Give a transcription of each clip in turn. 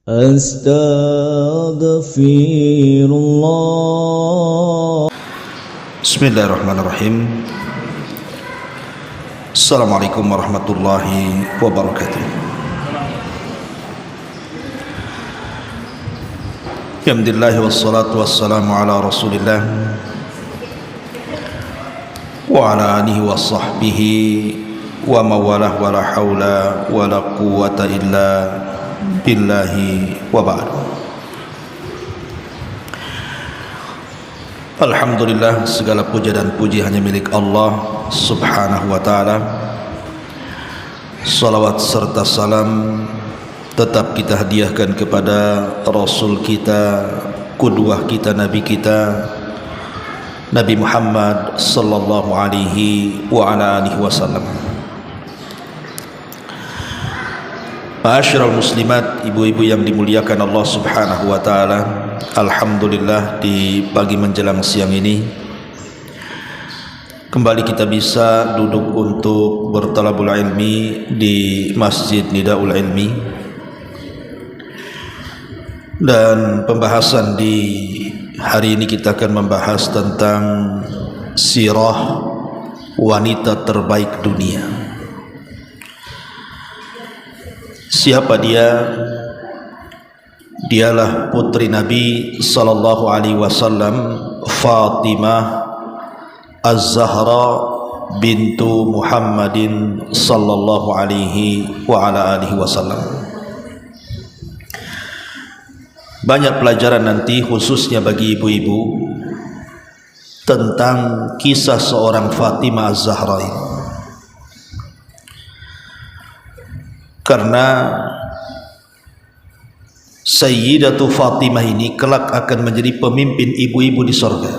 Astaghfirullah. Bismillahirrahmanirrahim. Assalamualaikum warahmatullahi wabarakatuh. Alhamdulillah wassalatu wassalamu ala rasulillah wa ala alihi wa sahbihi wa mawalah wa la hawla wa la quwwata illa billahi wa ba'd. Alhamdulillah, segala puja dan puji hanya milik Allah subhanahu wa ta'ala. Salawat serta salam tetap kita hadiahkan kepada Rasul kita, qudwah kita, Nabi kita, Nabi Muhammad sallallahu alaihi wa ala alihi wasallam. Ma'asyiral muslimat, ibu-ibu yang dimuliakan Allah subhanahu wa ta'ala, alhamdulillah di pagi menjelang siang ini kembali kita bisa duduk untuk bertalabul ilmi di Masjid Nidaul Ilmi. Dan pembahasan di hari ini kita akan membahas tentang sirah wanita terbaik dunia. Siapa dia? Dialah putri Nabi sallallahu alaihi wasallam, Fatimah Az-Zahra bintu Muhammadin sallallahu alaihi wa ala alihi wasallam. Banyak pelajaran nanti khususnya bagi ibu-ibu tentang kisah seorang Fatimah Az-Zahra ini. Karena Sayyidatu Fatimah ini kelak akan menjadi pemimpin ibu-ibu di sorga.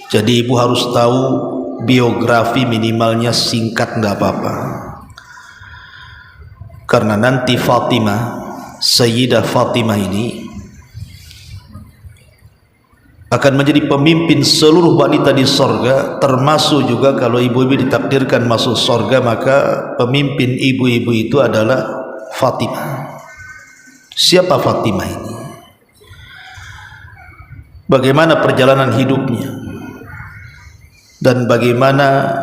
Jadi ibu harus tahu biografi, minimalnya singkat nggak apa-apa. Karena nanti Fatimah, Sayyidah Fatimah ini akan menjadi pemimpin seluruh wanita di sorga, termasuk juga kalau ibu-ibu ditakdirkan masuk sorga, maka pemimpin ibu-ibu itu adalah Fatimah. Siapa Fatimah ini? Bagaimana perjalanan hidupnya? Dan bagaimana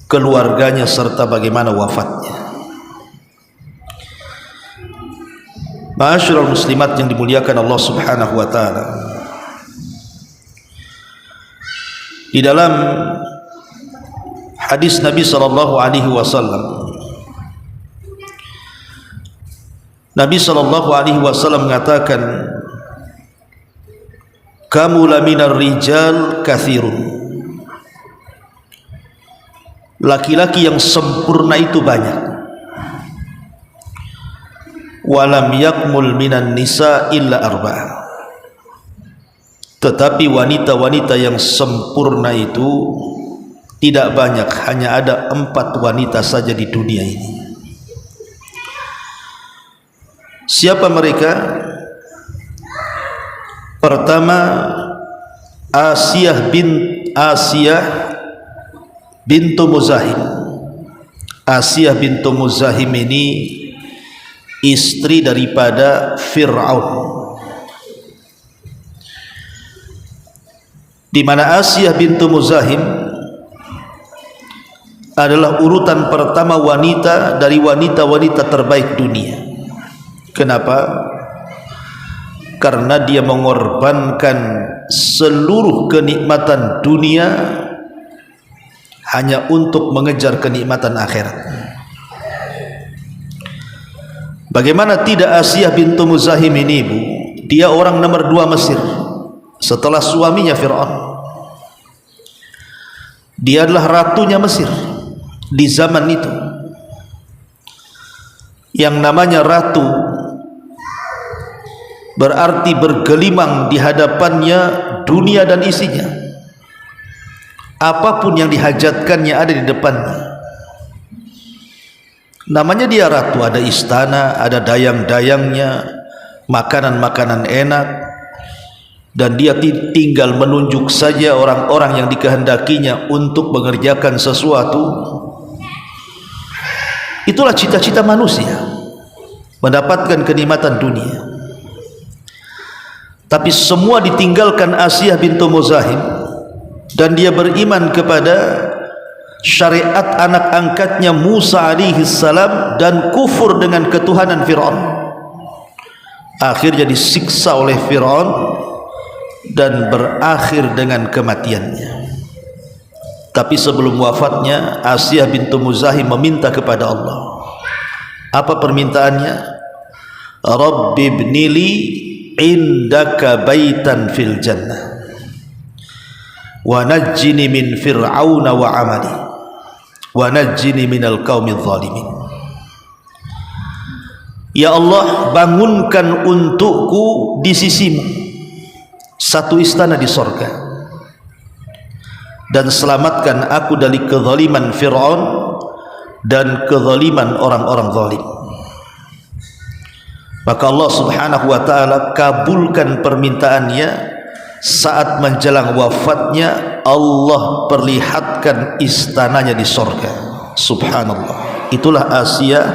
keluarganya serta bagaimana wafatnya? Ma'asyiral muslimat yang dimuliakan Allah subhanahu wa ta'ala, di dalam hadis Nabi sallallahu alaihi wasallam, Nabi sallallahu alaihi wasallam mengatakan, kamula minar rijal kathirun. Laki-laki yang sempurna itu banyak. Walam yakmul minan nisa illa arba'ah. Tetapi wanita-wanita yang sempurna itu tidak banyak, hanya ada 4 wanita saja di dunia ini. Siapa mereka? Pertama, Asiyah bintu Muzahim. Asiyah bintu Muzahim ini istri daripada Fir'aun, di mana Asiyah bintu Muzahim adalah urutan pertama wanita dari wanita-wanita terbaik dunia. Kenapa? Karena dia mengorbankan seluruh kenikmatan dunia hanya untuk mengejar kenikmatan akhirat. Bagaimana tidak Asiyah bintu Muzahim ini, ibu? Dia orang nomor 2 Mesir setelah suaminya Fir'aun. Dia adalah ratunya Mesir di zaman itu. Yang namanya ratu berarti bergelimang di hadapannya dunia dan isinya. Apapun yang dihajatkannya ada di depannya. Namanya dia ratu, ada istana, ada dayang-dayangnya, makanan-makanan enak, dan dia tinggal menunjuk saja orang-orang yang dikehendakinya untuk mengerjakan sesuatu. Itulah cita-cita manusia. mendapatkan kenikmatan dunia. Tapi semua ditinggalkan Asiyah bintu Muzahim, dan dia beriman kepada syariat anak angkatnya Musa alaihi salam dan kufur dengan ketuhanan Fir'aun. Akhirnya disiksa oleh Fir'aun dan berakhir dengan kematiannya. Tapi sebelum wafatnya, Asiyah bintu Muzahim meminta kepada Allah. Apa permintaannya? Rabbi ibnili indaka baitan fil jannah wa najjini min fir'auna wa amali wa najjini minal qaumidz zalimin. Ya Allah, bangunkan untukku di sisimu satu istana di sorga, dan selamatkan aku dari kezaliman Fir'aun dan kezaliman orang-orang zalim. Maka Allah subhanahu wa ta'ala kabulkan permintaannya. Saat menjelang wafatnya, Allah perlihatkan istananya di sorga. Subhanallah. Itulah Asiyah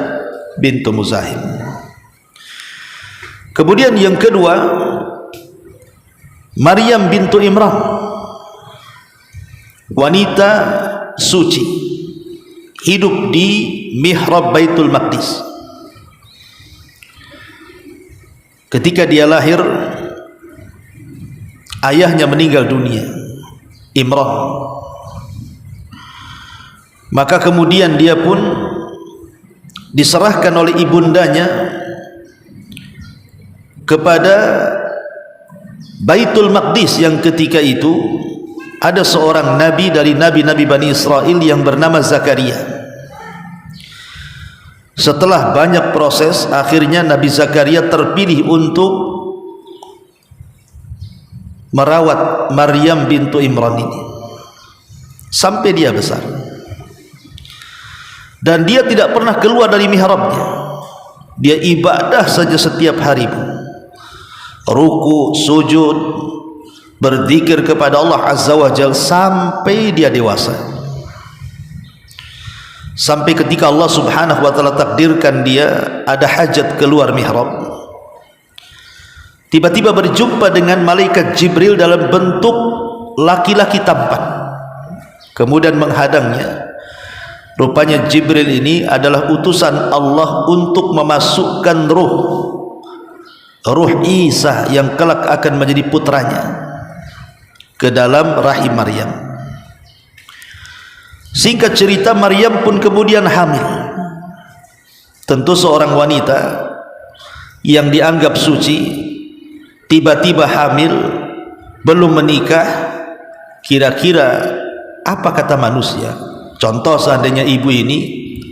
bintu Muzahim. Kemudian yang kedua, Maryam bintu Imran, wanita suci, hidup di mihrab Baitul Maqdis. Ketika dia lahir, ayahnya meninggal dunia, Imran. Maka kemudian dia pun diserahkan oleh ibundanya kepada Baitul Maqdis, yang ketika itu ada seorang nabi dari nabi-nabi Bani Israel yang bernama Zakaria. Setelah banyak proses, akhirnya Nabi Zakaria terpilih untuk merawat Maryam bintu Imran ini sampai dia besar. Dan dia tidak pernah keluar dari mihrabnya. Dia ibadah saja setiap hari, ruku, sujud, berzikir kepada Allah Azza wa Jalla sampai dia dewasa. Sampai ketika Allah subhanahu wa ta'ala takdirkan dia ada hajat keluar mihrab, tiba-tiba berjumpa dengan malaikat Jibril dalam bentuk laki-laki tampan, kemudian menghadangnya. Rupanya Jibril ini adalah utusan Allah untuk memasukkan ruh Isa yang kelak akan menjadi putranya ke dalam rahim Maryam. Singkat cerita, Maryam pun kemudian hamil. Tentu seorang wanita yang dianggap suci tiba-tiba hamil, belum menikah, kira-kira apa kata manusia? Contoh, seandainya ibu ini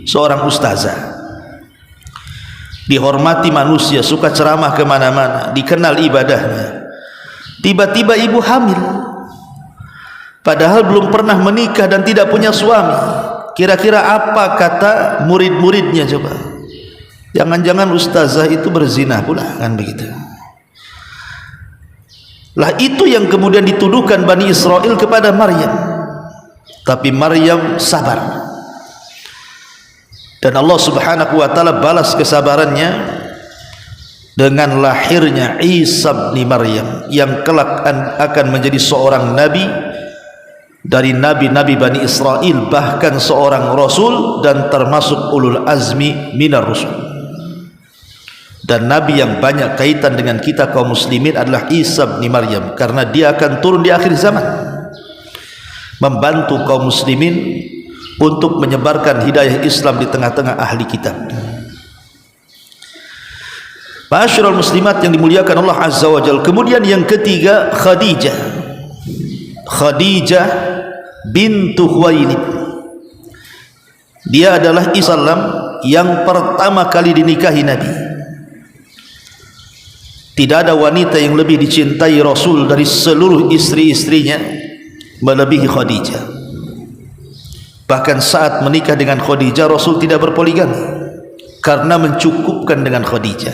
seorang ustazah, dihormati manusia, suka ceramah kemana-mana, dikenal ibadahnya, tiba-tiba ibu hamil, padahal belum pernah menikah dan tidak punya suami. Kira-kira apa kata murid-muridnya? Coba, jangan-jangan ustazah itu berzina pula, kan begitu. Lah itu yang kemudian dituduhkan Bani Israel kepada Maryam. Tapi Maryam sabar, dan Allah subhanahu wa ta'ala balas kesabarannya dengan lahirnya Isa bin Maryam yang kelak akan menjadi seorang nabi dari nabi-nabi Bani Israel, bahkan seorang rasul dan termasuk ulul azmi minar rusul. Dan nabi yang banyak kaitan dengan kita kaum muslimin adalah Isa bin Maryam, karena dia akan turun di akhir zaman membantu kaum muslimin untuk menyebarkan hidayah Islam di tengah-tengah ahli kitab. Ma'asyiral muslimat yang dimuliakan Allah Azza wa Jalla. Kemudian yang ketiga, Khadijah bintu Khuwailid. Dia adalah Islam yang pertama kali dinikahi Nabi. Tidak ada wanita yang lebih dicintai Rasul dari seluruh istri-istrinya melebihi Khadijah. Bahkan saat menikah dengan Khadijah, Rasul tidak berpoligami karena mencukupkan dengan Khadijah.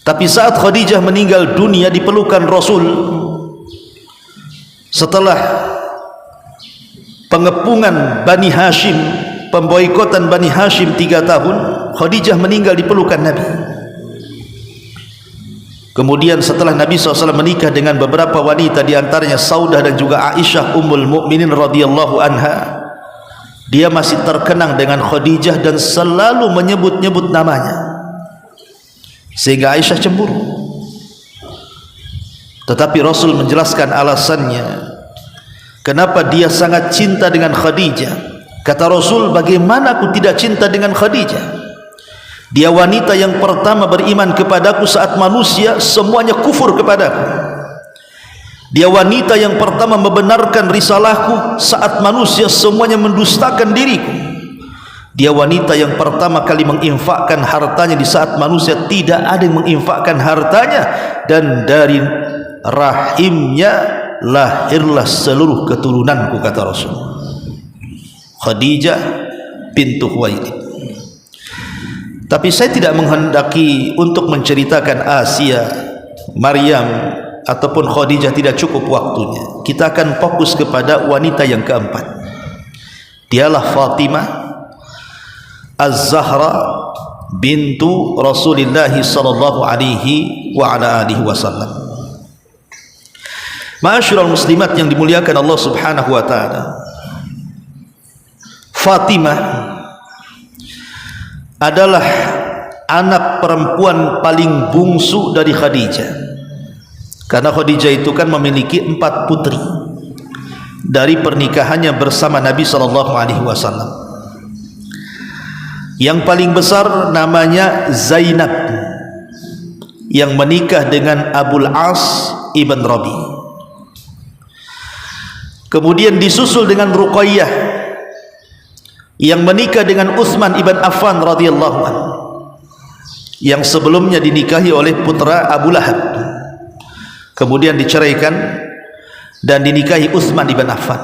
Tapi saat Khadijah meninggal dunia di pelukan Rasul, setelah pengepungan Bani Hashim, pemboikotan Bani Hashim 3 tahun, Khadijah meninggal di pelukan Nabi. Kemudian setelah Nabi SAW menikah dengan beberapa wanita, di antaranya Saudah dan juga Aisyah Ummul Mukminin radhiyallahu anha, dia masih terkenang dengan Khadijah dan selalu menyebut-nyebut namanya, sehingga Aisyah cemburu. Tetapi Rasul menjelaskan alasannya kenapa dia sangat cinta dengan Khadijah. Kata Rasul, bagaimana aku tidak cinta dengan Khadijah? Dia wanita yang pertama beriman kepadaku saat manusia semuanya kufur kepadaku. Dia wanita yang pertama membenarkan risalahku saat manusia semuanya mendustakan diriku. Dia wanita yang pertama kali menginfakkan hartanya di saat manusia tidak ada yang menginfakkan hartanya, dan dari rahimnya lahirlah seluruh keturunanku, kata Rasul. Khadijah bintu Khuwailid. Tapi saya tidak menghendaki untuk menceritakan Asia, Maryam ataupun Khadijah, tidak cukup waktunya. Kita akan fokus kepada wanita yang keempat. Dialah Fatimah Az-Zahra bintu Rasulullah sallallahu alaihi wa ala alihi wasallam. Ma'asyiral muslimat yang dimuliakan Allah Subhanahu wa taala, Fatimah adalah anak perempuan paling bungsu dari Khadijah. Karena Khadijah itu kan memiliki 4 putri dari pernikahannya bersama Nabi SAW. Yang paling besar namanya Zainab, yang menikah dengan Abul As ibn Rabi. Kemudian disusul dengan Ruqayyah, yang menikah dengan Utsman ibn Affan radhiyallahu anhu, yang sebelumnya dinikahi oleh putra Abu Lahab, kemudian diceraikan dan dinikahi Utsman ibn Affan.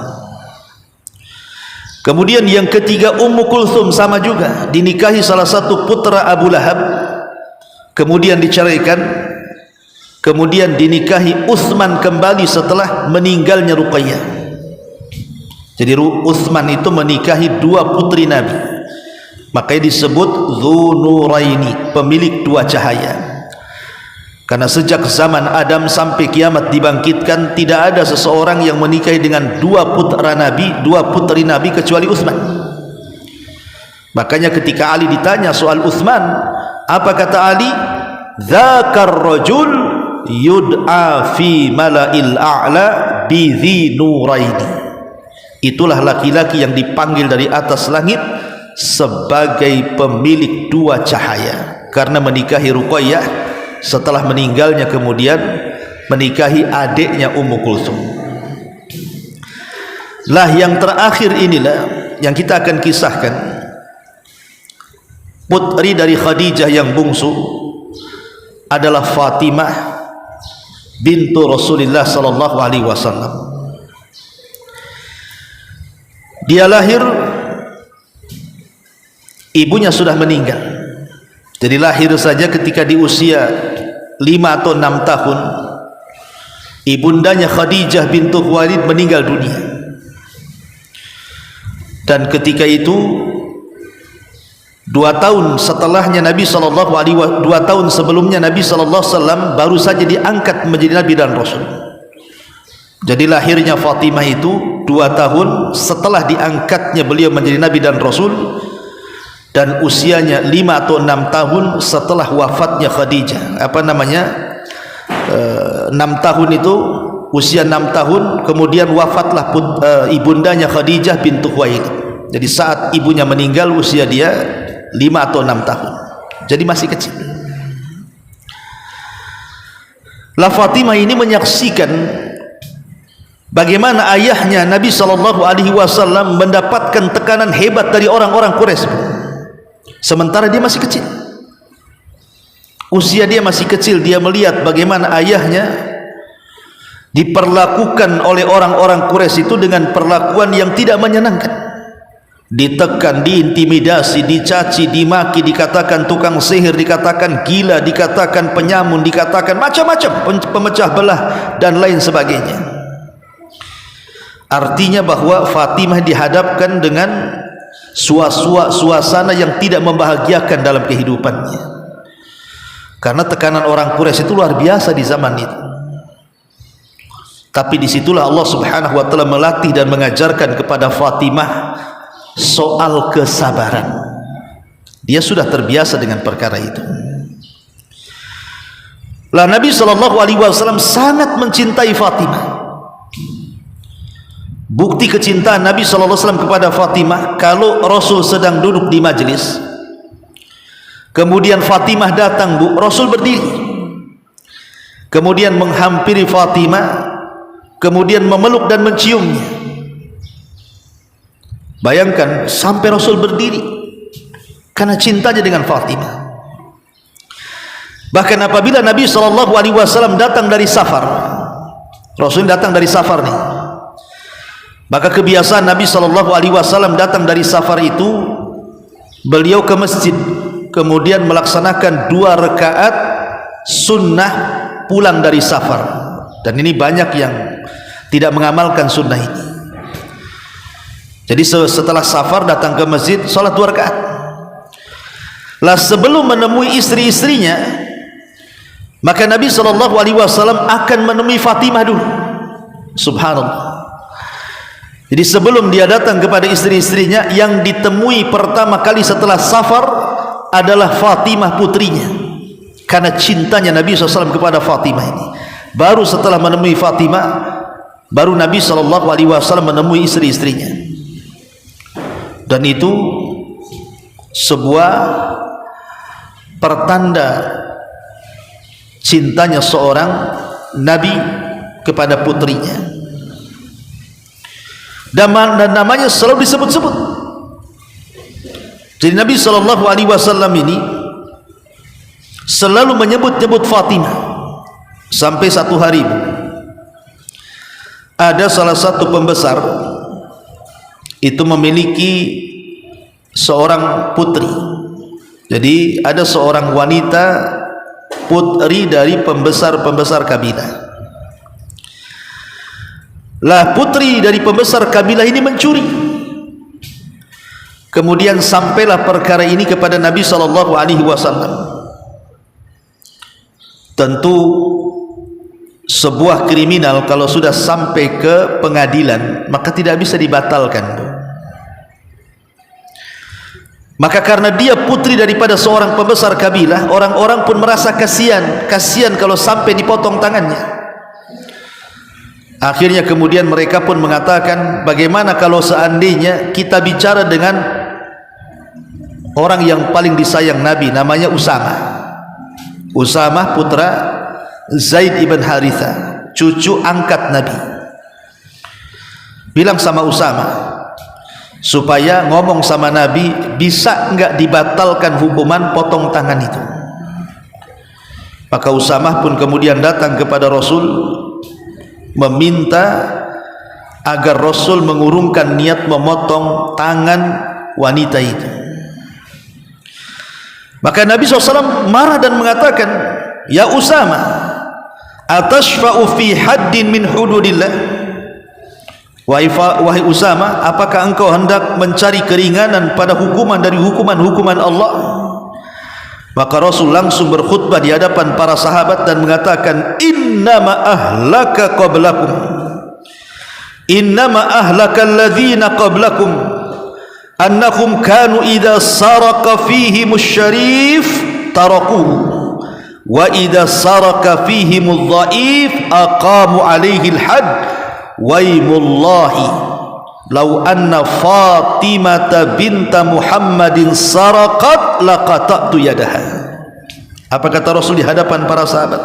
Kemudian yang ketiga Ummu Kulthum, sama juga dinikahi salah satu putra Abu Lahab, kemudian diceraikan, kemudian dinikahi Utsman kembali setelah meninggalnya Ruqayyah. Jadi Utsman itu menikahi 2 putri Nabi, makanya disebut Dzunuraini, pemilik 2 cahaya. Karena sejak zaman Adam sampai kiamat dibangkitkan, tidak ada seseorang yang menikahi dengan 2 putra Nabi, 2 putri Nabi kecuali Utsman. Makanya ketika Ali ditanya soal Utsman, apa kata Ali? Dzakar rajul yud'a fi mala'il a'la bi Dzunuraini. Itulah laki-laki yang dipanggil dari atas langit sebagai pemilik 2 cahaya, karena menikahi Ruqayyah, setelah meninggalnya kemudian menikahi adiknya Ummu Kulthum. Lah yang terakhir inilah yang kita akan kisahkan, putri dari Khadijah yang bungsu adalah Fatimah bintu Rasulullah sallallahu alaihi wasallam. Dia lahir, ibunya sudah meninggal. Jadi lahir saja ketika di usia 5 atau 6 tahun, ibundanya Khadijah bintu Khuwailid meninggal dunia. Dan ketika itu 2 tahun setelahnya Nabi SAW, 2 tahun sebelumnya Nabi SAW baru saja diangkat menjadi Nabi dan Rasul. Jadi lahirnya Fatimah itu 2 tahun setelah diangkatnya beliau menjadi Nabi dan Rasul, dan usianya 5 atau 6 tahun setelah wafatnya Khadijah. 6 tahun itu, usia 6 tahun, kemudian wafatlah ibundanya Khadijah bintu Khuwailid. Jadi saat ibunya meninggal usia dia 5 atau 6 tahun, jadi masih kecil. La Fatimah ini menyaksikan bagaimana ayahnya Nabi SAW mendapatkan tekanan hebat dari orang-orang Quraisy, sementara dia masih kecil. Usia dia masih kecil, dia melihat bagaimana ayahnya diperlakukan oleh orang-orang Quraisy itu dengan perlakuan yang tidak menyenangkan. Ditekan, diintimidasi, dicaci, dimaki, dikatakan tukang sihir, dikatakan gila, dikatakan penyamun, dikatakan macam-macam, pemecah belah dan lain sebagainya. Artinya bahwa Fatimah dihadapkan dengan suasana yang tidak membahagiakan dalam kehidupannya, karena tekanan orang Quraisy itu luar biasa di zaman itu. Tapi disitulah Allah subhanahu wa ta'ala melatih dan mengajarkan kepada Fatimah soal kesabaran. Dia sudah terbiasa dengan perkara itu. Lah Nabi SAW sangat mencintai Fatimah. Bukti kecintaan Nabi SAW kepada Fatimah, kalau Rasul sedang duduk di majelis, kemudian Fatimah datang, Rasul berdiri, kemudian menghampiri Fatimah, kemudian memeluk dan menciumnya. Bayangkan sampai Rasul berdiri karena cintanya dengan Fatimah. Bahkan apabila Nabi SAW datang dari safar, Rasul datang dari safar nih, maka kebiasaan Nabi SAW datang dari safar itu, beliau ke masjid, kemudian melaksanakan 2 rakaat sunnah pulang dari safar. Dan ini banyak yang tidak mengamalkan sunnah ini. Jadi setelah safar datang ke masjid, sholat 2 rakaat. Lah sebelum menemui istri-istrinya, maka Nabi SAW akan menemui Fatimah dulu. Subhanallah. Jadi sebelum dia datang kepada istri-istrinya, yang ditemui pertama kali setelah safar adalah Fatimah putrinya, karena cintanya Nabi SAW kepada Fatimah ini. Baru setelah menemui Fatimah, baru Nabi SAW menemui istri-istrinya. Dan itu sebuah pertanda cintanya seorang Nabi kepada putrinya. Dan namanya selalu disebut-sebut. Jadi Nabi SAW ini selalu menyebut-nyebut Fatimah. Sampai satu hari ada salah satu pembesar itu memiliki seorang putri. Jadi ada seorang wanita putri dari pembesar-pembesar kabilah. Lah putri dari pembesar kabilah ini mencuri. Kemudian sampailah perkara ini kepada Nabi SAW. Tentu sebuah kriminal kalau sudah sampai ke pengadilan, maka tidak bisa dibatalkan. Maka karena dia putri daripada seorang pembesar kabilah, orang-orang pun merasa kasihan kalau sampai dipotong tangannya. Akhirnya kemudian mereka pun mengatakan, bagaimana kalau seandainya kita bicara dengan orang yang paling disayang Nabi, namanya Usamah putra Zaid ibn Haritha, cucu angkat Nabi. Bilang sama Usamah supaya ngomong sama Nabi, bisa enggak dibatalkan hukuman potong tangan itu. Maka Usamah pun kemudian datang kepada Rasul, meminta agar Rasul mengurungkan niat memotong tangan wanita itu. Maka Nabi SAW marah dan mengatakan, ya Usamah, atashfa'u fi haddin min hududillah. Wahai Usamah, apakah engkau hendak mencari keringanan pada hukuman dari hukuman-hukuman Allah? Maka Rasul langsung berkhutbah di hadapan para sahabat dan mengatakan, innama ahlaka qablakum, innama ahlaka alladhina qablakum annahum kanu idha saraka fihimus syarif tarakuhu, wa idha saraka fihimul dhaif aqamu alaihi al-had, waimullahi law anna Fatimata binta Muhammadin saraqat laqata'tu yadaha. Apa kata Rasul di hadapan para sahabat?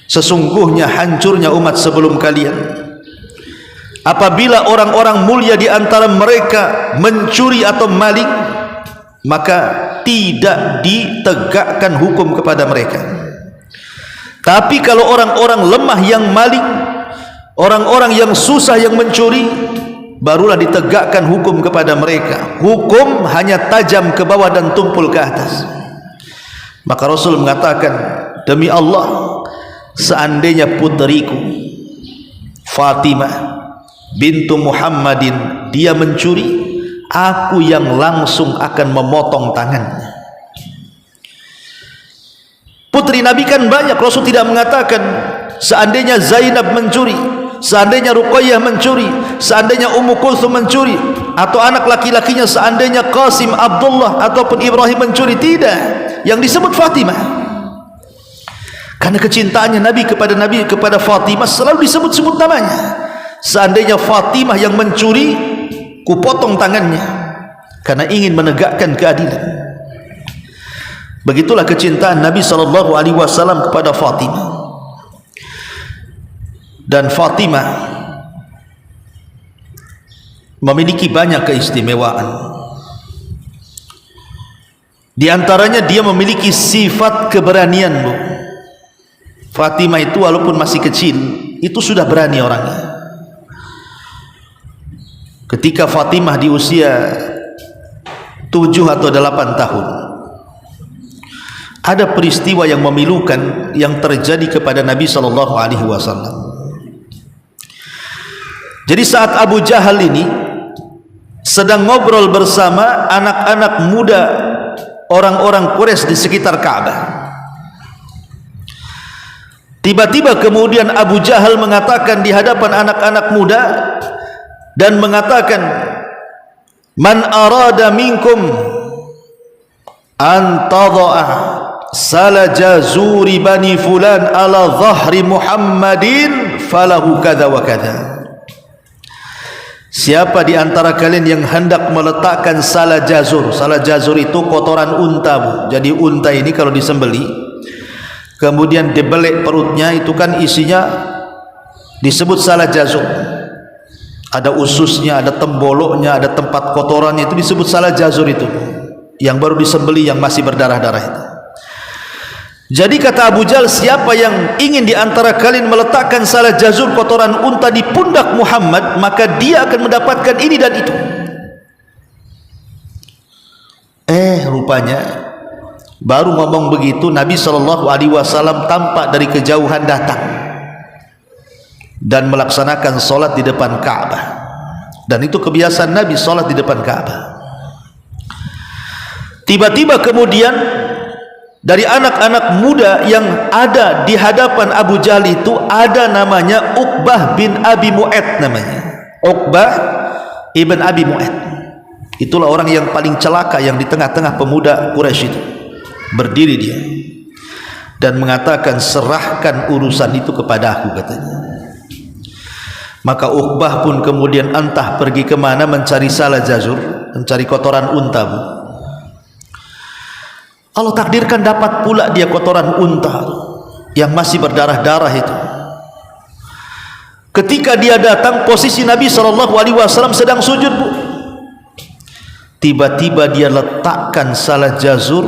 Sesungguhnya hancurnya umat sebelum kalian apabila orang-orang mulia di antara mereka mencuri atau maling, maka tidak ditegakkan hukum kepada mereka. Tapi kalau orang-orang lemah yang maling, orang-orang yang susah yang mencuri, barulah ditegakkan hukum kepada mereka. Hukum hanya tajam ke bawah dan tumpul ke atas. Maka Rasul mengatakan, demi Allah, seandainya puteriku Fatimah bintu Muhammadin dia mencuri, aku yang langsung akan memotong tangannya. Putri Nabi kan banyak. Rasul tidak mengatakan seandainya Zainab mencuri, seandainya Ruqayyah mencuri, seandainya Ummu Kulthum mencuri, atau anak laki-lakinya seandainya Qasim, Abdullah ataupun Ibrahim mencuri. Tidak. Yang disebut Fatimah. Karena kecintaannya Nabi kepada Fatimah selalu disebut-sebut namanya. Seandainya Fatimah yang mencuri, kupotong tangannya, karena ingin menegakkan keadilan. Begitulah kecintaan Nabi SAW kepada Fatimah. Dan Fatimah memiliki banyak keistimewaan. Di antaranya dia memiliki sifat keberanian, Bu. Fatimah itu walaupun masih kecil, itu sudah berani orangnya. Ketika Fatimah di usia 7 atau 8 tahun, ada peristiwa yang memilukan yang terjadi kepada Nabi SAW. Jadi saat Abu Jahal ini sedang ngobrol bersama anak-anak muda orang-orang Quraisy di sekitar Ka'bah, tiba-tiba kemudian Abu Jahal mengatakan di hadapan anak-anak muda dan mengatakan, man arada minkum an tadha'a salaja zuri bani fulan ala dhahri Muhammadin falahu kadha wa kadha. Siapa di antara kalian yang hendak meletakkan salajazur? Salajazur itu kotoran unta, Bu. Jadi unta ini kalau disembeli kemudian dibelek perutnya, itu kan isinya disebut salajazur. Ada ususnya, ada temboloknya, ada tempat kotorannya, itu disebut salajazur itu. Yang baru disembeli, yang masih berdarah-darah itu. Jadi kata Abu Jahal, siapa yang ingin di antara kalian meletakkan salajazur kotoran unta di pundak Muhammad, maka dia akan mendapatkan ini dan itu. Rupanya baru ngomong begitu, Nabi SAW tampak dari kejauhan datang dan melaksanakan solat di depan Ka'bah. Dan itu kebiasaan Nabi, solat di depan Ka'bah. Tiba-tiba kemudian dari anak-anak muda yang ada di hadapan Abu Jahal itu ada namanya Uqbah bin Abi Mu'ayt namanya. Uqbah ibn Abi Mu'ayt. Itulah orang yang paling celaka yang di tengah-tengah pemuda Quraisy itu. Berdiri dia dan mengatakan, serahkan urusan itu kepada aku, katanya. Maka Uqbah pun kemudian entah pergi kemana mencari salajazur, mencari kotoran unta, Bu. Allah takdirkan dapat pula dia kotoran unta yang masih berdarah-darah itu. Ketika dia datang, posisi Nabi SAW sedang sujud, Bu. Tiba-tiba dia letakkan salajazur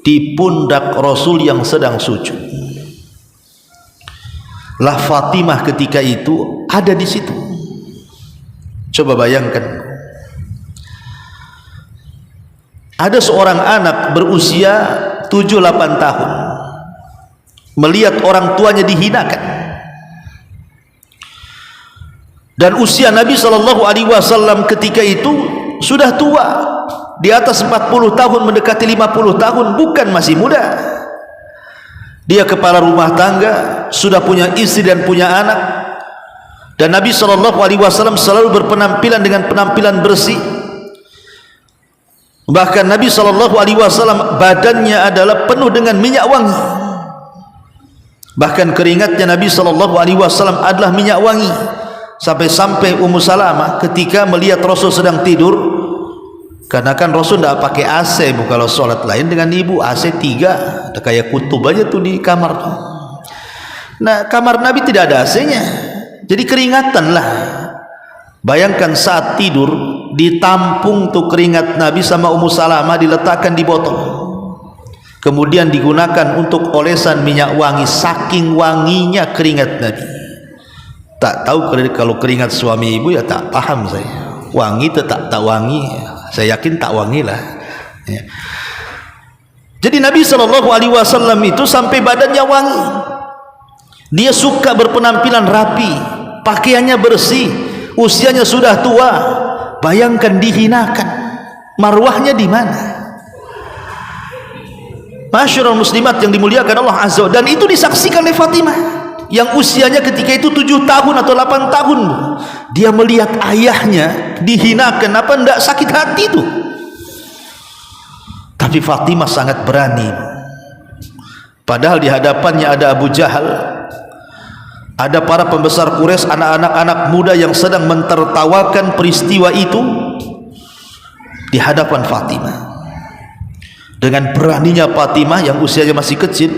di pundak Rasul yang sedang sujud. Lah Fatimah ketika itu ada di situ. Coba bayangkan, ada seorang anak berusia 7-8 tahun melihat orang tuanya dihinakan, dan usia Nabi SAW ketika itu sudah tua, di atas 40 tahun mendekati 50 tahun, bukan masih muda. Dia kepala rumah tangga, sudah punya istri dan punya anak, dan Nabi SAW selalu berpenampilan dengan penampilan bersih. Bahkan Nabi SAW badannya adalah penuh dengan minyak wangi. Bahkan keringatnya Nabi SAW adalah minyak wangi. Sampai-sampai Ummu Salamah ketika melihat Rasul sedang tidur, karena kan Rasul tidak pakai AC, Bu. Kalau sholat lain dengan ibu AC 3, ada kayak kutub aja tuh di kamar tuh. Nah, kamar Nabi tidak ada AC-nya, jadi keringatan lah. Bayangkan saat tidur, ditampung tuh keringat Nabi sama Ummu Salamah, diletakkan di botol, kemudian digunakan untuk olesan minyak wangi. Saking wanginya keringat Nabi. Tak tahu kalau keringat suami ibu, ya tak paham saya. Wangi tetap tak wangi, saya yakin tak wangi lah ya. Jadi Nabi SAW itu sampai badannya wangi. Dia suka berpenampilan rapi, pakaiannya bersih, usianya sudah tua, bayangkan dihinakan, marwahnya di mana? Masyarul muslimat yang dimuliakan Allah Azza wa Jalla, dan itu disaksikan oleh Fatimah yang usianya ketika itu 7 tahun atau 8 tahun. Dia melihat ayahnya dihinakan, apa enggak sakit hati itu? Tapi Fatimah sangat berani. Padahal di hadapannya ada Abu Jahal, ada para pembesar Quraisy, anak-anak muda yang sedang mentertawakan peristiwa itu di hadapan Fatimah. Dengan beraninya Fatimah yang usianya masih kecil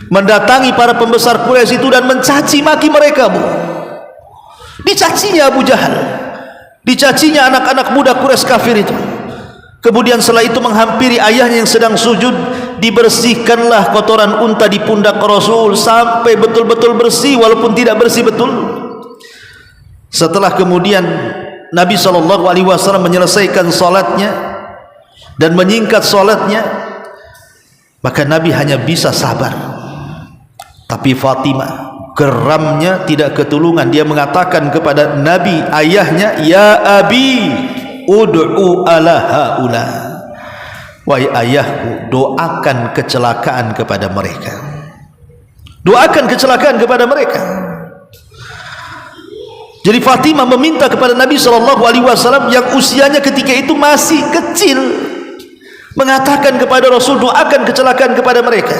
mendatangi para pembesar Quraisy itu dan mencaci maki mereka, Bu. Dicacinya Abu Jahal, dicacinya anak-anak muda Quraisy kafir itu. Kemudian setelah itu menghampiri ayahnya yang sedang sujud, dibersihkanlah kotoran unta di pundak Rasul sampai betul-betul bersih walaupun tidak bersih betul. Setelah kemudian Nabi SAW menyelesaikan salatnya dan menyingkat salatnya, maka Nabi hanya bisa sabar. Tapi Fatimah geramnya tidak ketulungan. Dia mengatakan kepada Nabi, ayahnya, ya abi ud'u ala haula, wahai ayahku, doakan kecelakaan kepada mereka, doakan kecelakaan kepada mereka. Jadi Fatimah meminta kepada Nabi SAW yang usianya ketika itu masih kecil, mengatakan kepada Rasul, doakan kecelakaan kepada mereka.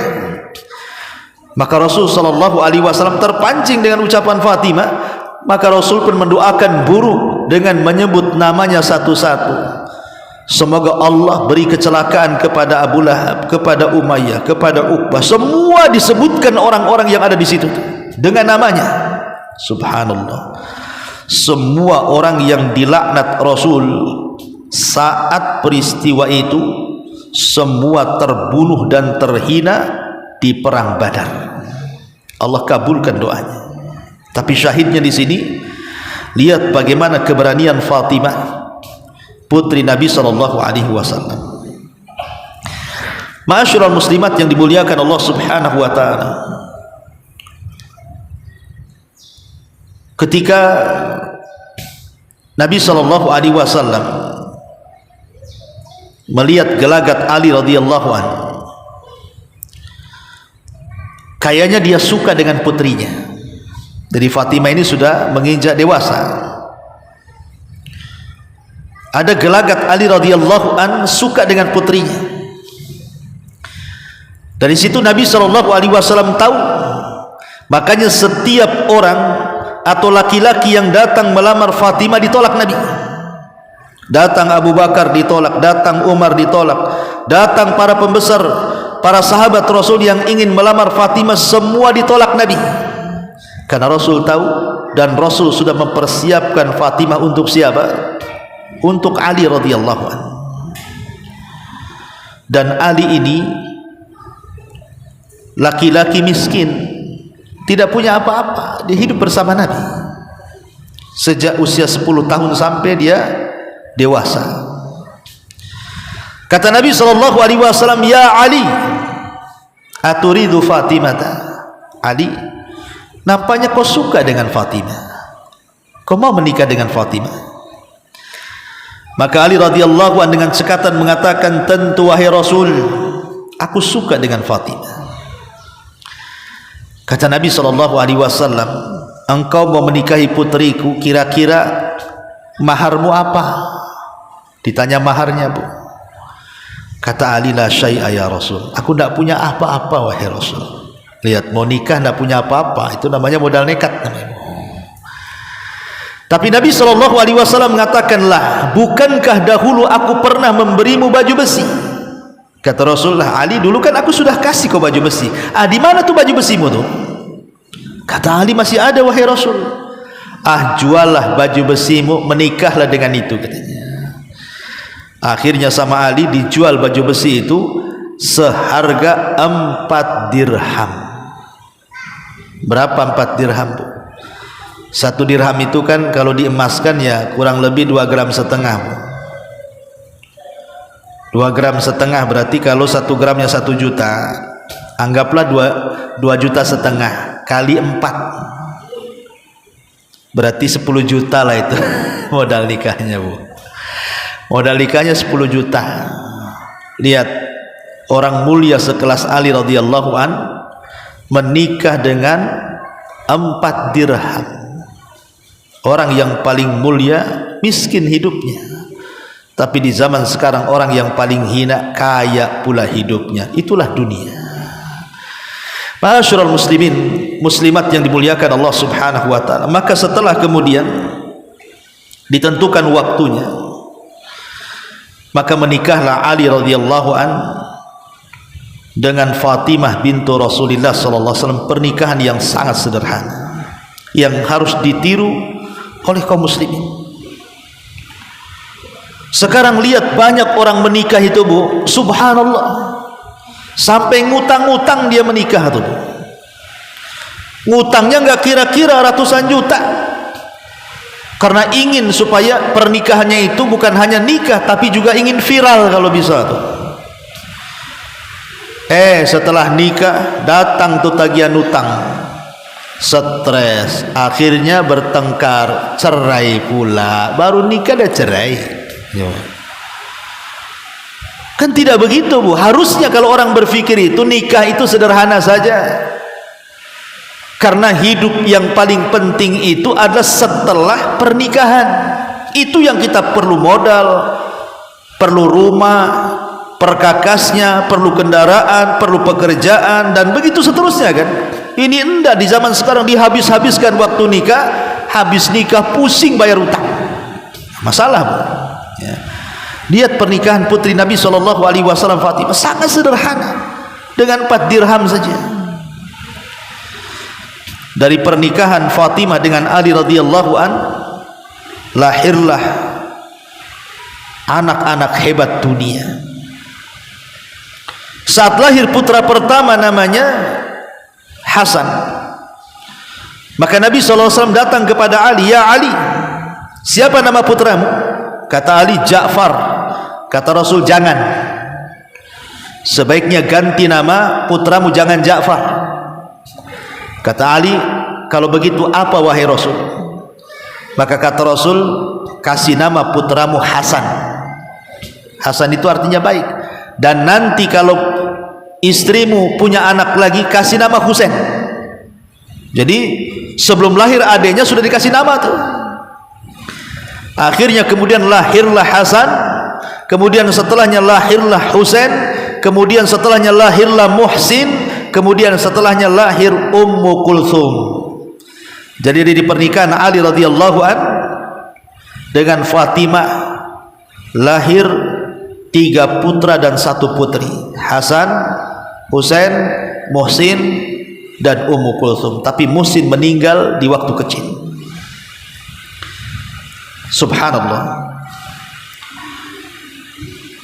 Maka Rasul SAW terpancing dengan ucapan Fatimah, maka Rasul pun mendoakan buruk dengan menyebut namanya satu-satu. Semoga Allah beri kecelakaan kepada Abu Lahab, kepada Umayyah, kepada Uqbah. Semua disebutkan orang-orang yang ada di situ dengan namanya. Subhanallah. Semua orang yang dilaknat Rasul saat peristiwa itu semua terbunuh dan terhina di perang Badar. Allah kabulkan doanya. Tapi syahidnya di sini, lihat bagaimana keberanian Fatimah, putri Nabi SAW. Ma'asyiral muslimat yang dimuliakan Allah Subhanahu wa taala. Ketika Nabi SAW melihat gelagat Ali radhiyallahu anhu, kayaknya dia suka dengan putrinya. Jadi Fatimah ini sudah menginjak dewasa. Ada gelagat Ali radhiyallahu an suka dengan putrinya. Dari situ Nabi SAW tahu. Makanya setiap orang atau laki-laki yang datang melamar Fatimah ditolak Nabi. Datang Abu Bakar ditolak, datang Umar ditolak, datang para pembesar, para sahabat Rasul yang ingin melamar Fatimah, semua ditolak Nabi. Karena Rasul tahu dan Rasul sudah mempersiapkan Fatimah untuk siapa? Untuk Ali radhiyallahu anhu. Dan Ali ini laki-laki miskin, tidak punya apa-apa, dia hidup bersama Nabi sejak usia 10 tahun sampai dia dewasa. Kata Nabi SAW, ya Ali, aturidu Fatimata. Ali, nampaknya kau suka dengan Fatimah, kau mau menikah dengan Fatimah. Maka Ali radhiyallahu anhu dengan cekatan mengatakan, tentu wahai Rasul, aku suka dengan Fatimah. Kata Nabi SAW, engkau mau menikahi putriku, kira-kira maharmu apa? Ditanya maharnya, Bu. Kata Ali, la syai'a ya Rasul, aku tidak punya apa-apa wahai Rasul. Lihat, mau nikah tidak punya apa-apa, itu namanya modal nekat namanya. Tapi Nabi SAW mengatakanlah, bukankah dahulu aku pernah memberimu baju besi? Kata Rasulullah, Ali, dulu kan aku sudah kasih kau baju besi. Di mana tuh baju besimu tuh? Kata Ali, masih ada wahai Rasul. Juallah baju besimu, menikahlah dengan itu, katanya. Akhirnya sama Ali dijual baju besi itu seharga 4 dirham. Berapa 4 dirham, Bu? 1 dirham itu kan kalau diemaskan ya kurang lebih 2,5 gram. 2,5 gram berarti kalau 1 gramnya 1 juta, anggaplah 2,5 juta kali 4, berarti 10 juta lah itu modal nikahnya, Bu. Modal nikahnya 10 juta. Lihat, orang mulia sekelas Ali radhiyallahu an menikah dengan 4 dirham. Orang yang paling mulia miskin hidupnya, tapi di zaman sekarang orang yang paling hina kaya pula hidupnya. Itulah dunia. Ma'asyiral muslimin, muslimat yang dimuliakan Allah Subhanahu wa taala. Maka setelah kemudian ditentukan waktunya, maka menikahlah Ali radhiyallahu an dengan Fatimah bintu Rasulullah sallallahu alaihi wasallam. Pernikahan yang sangat sederhana yang harus ditiru oleh kaum muslimin. Sekarang lihat banyak orang menikah itu, Bu, subhanallah, sampai ngutang-ngutang dia menikah tuh, Bu. Ngutangnya nggak kira-kira ratusan juta, karena ingin supaya pernikahannya itu bukan hanya nikah tapi juga ingin viral kalau bisa tuh. Setelah nikah datang tuh tagihan utang, stres, akhirnya bertengkar, cerai pula. Baru nikah dah cerai. Kan tidak begitu, Bu. Harusnya kalau orang berpikir itu, nikah itu sederhana saja, karena hidup yang paling penting itu adalah setelah pernikahan. Itu yang kita perlu modal, perlu rumah, perkakasnya, perlu kendaraan, perlu pekerjaan, dan begitu seterusnya kan. Ini enggak, di zaman sekarang dihabis-habiskan waktu nikah, habis nikah pusing bayar utang. Masalah, Bu. Ya. Lihat pernikahan putri Nabi SAW Fatimah, sangat sederhana, dengan 4 dirham saja. Dari pernikahan Fatimah dengan Ali radhiyallahu an lahirlah anak-anak hebat dunia. Saat lahir putra pertama namanya Hasan, maka Nabi SAW datang kepada Ali, "Ya Ali, siapa nama putramu?" Kata Ali, "Ja'far." Kata Rasul, "Jangan, sebaiknya ganti nama putramu, jangan Ja'far." Kata Ali, "Kalau begitu apa wahai Rasul?" Maka kata Rasul, "Kasih nama putramu Hasan." Hasan itu artinya baik. Dan nanti kalau istrimu punya anak lagi, kasih nama Husain. Jadi sebelum lahir adiknya sudah dikasih nama tuh. Akhirnya kemudian lahirlah Hasan, kemudian setelahnya lahirlah Husain, kemudian setelahnya lahirlah Muhsin, kemudian setelahnya lahir Ummu Kulthum. Jadi di pernikahan Ali radhiyallahu an dengan Fatimah lahir 3 putra dan 1 putri, Hasan, Husain, Muhsin, dan Ummu Kulthum. Tapi Muhsin meninggal di waktu kecil. Subhanallah.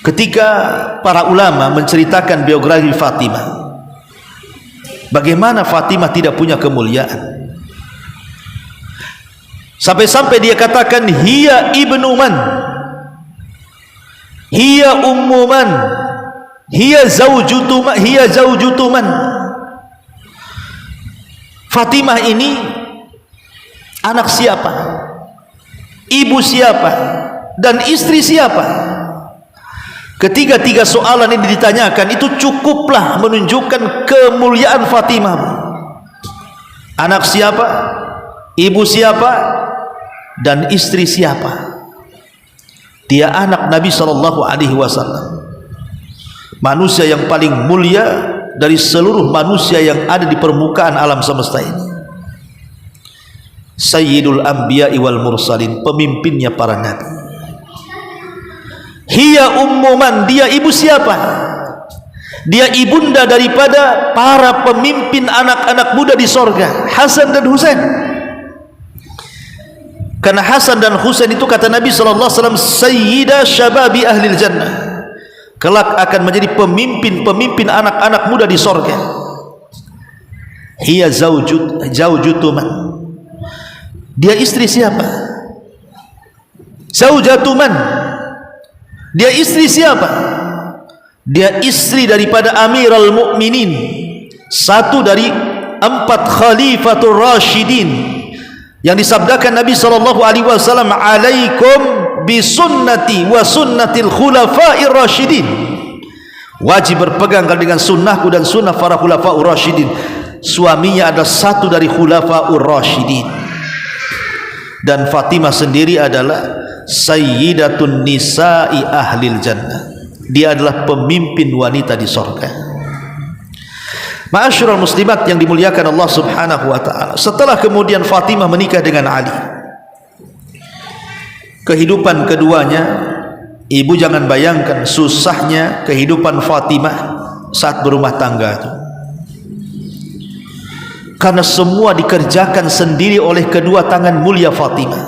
Ketika para ulama menceritakan biografi Fatimah, bagaimana Fatimah tidak punya kemuliaan, sampai-sampai dia katakan, "Hiya ibnu man, hiya ummu man, hiya zawjutu man." Fatimah ini anak siapa, ibu siapa, dan istri siapa? Ketiga-tiga soalan ini ditanyakan, itu cukuplah menunjukkan kemuliaan Fatimah. Anak siapa, ibu siapa, dan istri siapa? Dia anak Nabi SAW, manusia yang paling mulia dari seluruh manusia yang ada di permukaan alam semesta ini. Sayyidul Anbiya'i wal Mursalin, pemimpinnya para nabi. Hiya ummu man, dia ibu siapa? Dia ibunda daripada para pemimpin anak-anak muda di sorga, Hasan dan Husain. Karena Hasan dan Husain itu kata Nabi SAW, Sayyida syababi ahlil jannah, kelak akan menjadi pemimpin anak-anak muda di sorga. Hiya zawjutu man, dia istri siapa? Zaujatu man, dia istri siapa? Dia istri daripada Amirul Mukminin, satu dari 4 Khalifatul Rasyidin yang disabdakan Nabi SAW, "Alaikum bi sunnati wa sunnatil khulafa'ir rasyidin. Wajib berpegang dengan sunnahku dan sunnah para khulafa'ur rasyidin. Suaminya adalah satu dari khulafa'ur rasyidin. Dan Fatimah sendiri adalah sayyidatun nisa'i ahlil jannah. Dia adalah pemimpin wanita di surga. Ma'asyiral muslimat yang dimuliakan Allah Subhanahu wa taala. Setelah kemudian Fatimah menikah dengan Ali, kehidupan keduanya, ibu jangan bayangkan susahnya kehidupan Fatimah saat berumah tangga itu. Karena semua dikerjakan sendiri oleh kedua tangan mulia Fatimah.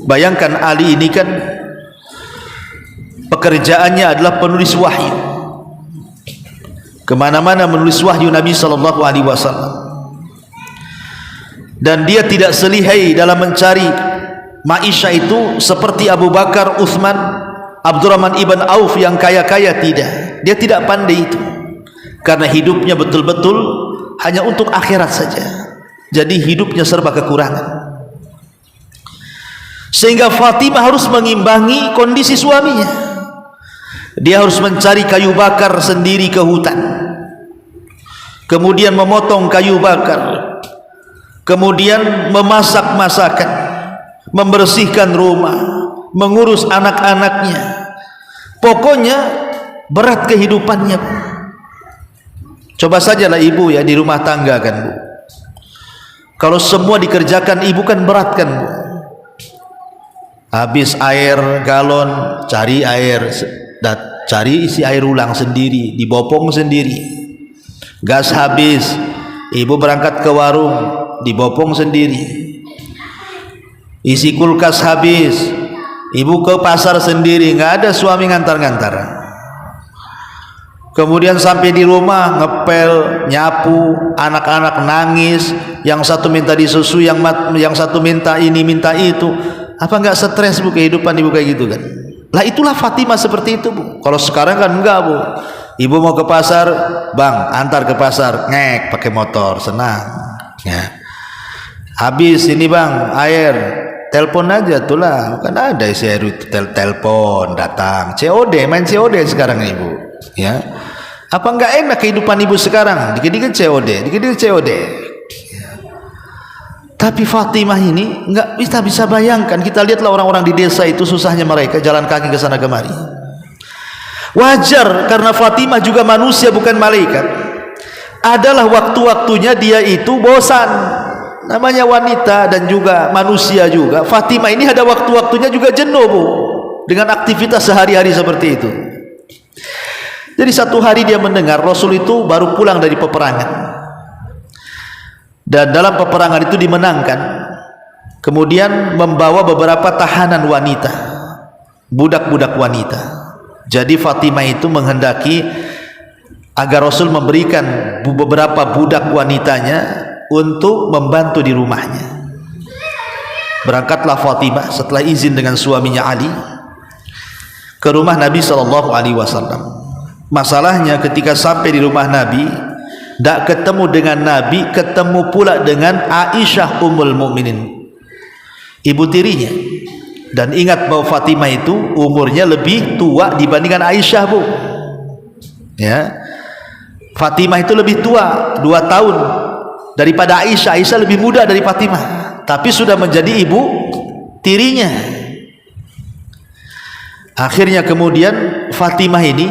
Bayangkan Ali ini kan pekerjaannya adalah penulis wahyu, kemana-mana menulis wahyu Nabi SAW, dan dia tidak selihai dalam mencari maisha itu seperti Abu Bakar, Uthman, Abdurrahman ibn Auf yang kaya-kaya. Tidak, dia tidak pandai itu, karena hidupnya betul-betul hanya untuk akhirat saja. Jadi hidupnya serba kekurangan, sehingga Fatimah harus mengimbangi kondisi suaminya. Dia harus mencari kayu bakar sendiri ke hutan, kemudian memotong kayu bakar, kemudian memasak masakan, membersihkan rumah, mengurus anak-anaknya. Pokoknya berat kehidupannya. Coba sajalah ibu ya di rumah tangga kan bu, kalau semua dikerjakan ibu kan berat kan bu. Habis air galon, cari air, cari isi air ulang sendiri, dibopong sendiri. Gas habis, ibu berangkat ke warung, dibopong sendiri. Isi kulkas habis, ibu ke pasar sendiri, nggak ada suami ngantar-ngantar. Kemudian sampai di rumah ngepel, nyapu, anak-anak nangis, yang satu minta disusu, yang satu minta ini minta itu. Apa enggak stres bu kehidupan ibu kayak gitu kan? Lah itulah Fatimah seperti itu bu. Kalau sekarang kan enggak bu. Ibu mau ke pasar, bang antar ke pasar, ngek pakai motor, senang. Ya. Habis ini bang air, telepon aja tuh lah. Kan ada isi air itu, telepon datang. COD, main COD sekarang ibu. Ya. Apa enggak enak kehidupan ibu sekarang? Dikit-dikit COD, dikit-dikit COD. Tapi Fatimah ini enggak bisa bayangkan. Kita lihatlah orang-orang di desa itu susahnya mereka jalan kaki ke sana kemari. Wajar karena Fatimah juga manusia bukan malaikat. Adalah waktu-waktunya dia itu bosan. Namanya wanita dan juga manusia juga. Fatimah ini ada waktu-waktunya juga jenuh bu, dengan aktivitas sehari-hari seperti itu. Jadi satu hari dia mendengar Rasul itu baru pulang dari peperangan. Dan dalam peperangan itu dimenangkan, kemudian membawa beberapa tahanan wanita, budak-budak wanita. Jadi Fatimah itu menghendaki agar Rasul memberikan beberapa budak wanitanya untuk membantu di rumahnya. Berangkatlah Fatimah setelah izin dengan suaminya Ali ke rumah Nabi SAW. Masalahnya ketika sampai di rumah Nabi, tidak ketemu dengan Nabi, ketemu pula dengan Aisyah Ummul Mukminin, ibu tirinya. Dan ingat bahwa Fatimah itu umurnya lebih tua dibandingkan Aisyah bu. Ya, Fatimah itu lebih tua 2 tahun daripada Aisyah. Aisyah lebih muda dari Fatimah, tapi sudah menjadi ibu tirinya. Akhirnya kemudian Fatimah ini,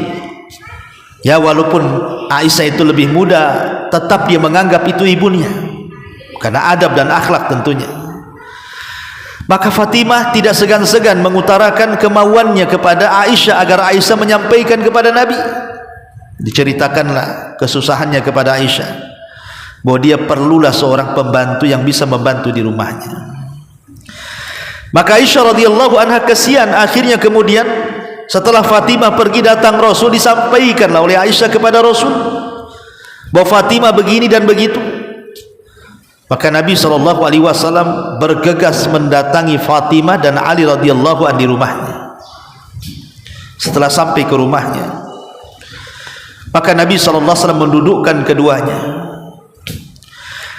ya walaupun Aisyah itu lebih muda, tetap dia menganggap itu ibunya karena adab dan akhlak tentunya. Maka Fatimah tidak segan-segan mengutarakan kemauannya kepada Aisyah agar Aisyah menyampaikan kepada Nabi. Diceritakanlah kesusahannya kepada Aisyah, bahwa dia perlulah seorang pembantu yang bisa membantu di rumahnya. Maka Aisyah radhiyallahu anha kasihan. Akhirnya kemudian setelah Fatimah pergi datang Rasul, disampaikanlah oleh Aisyah kepada Rasul bahwa Fatimah begini dan begitu. Maka Nabi SAW bergegas mendatangi Fatimah dan Ali radhiyallahu anhu di rumahnya. Setelah sampai ke rumahnya, maka Nabi SAW mendudukkan keduanya.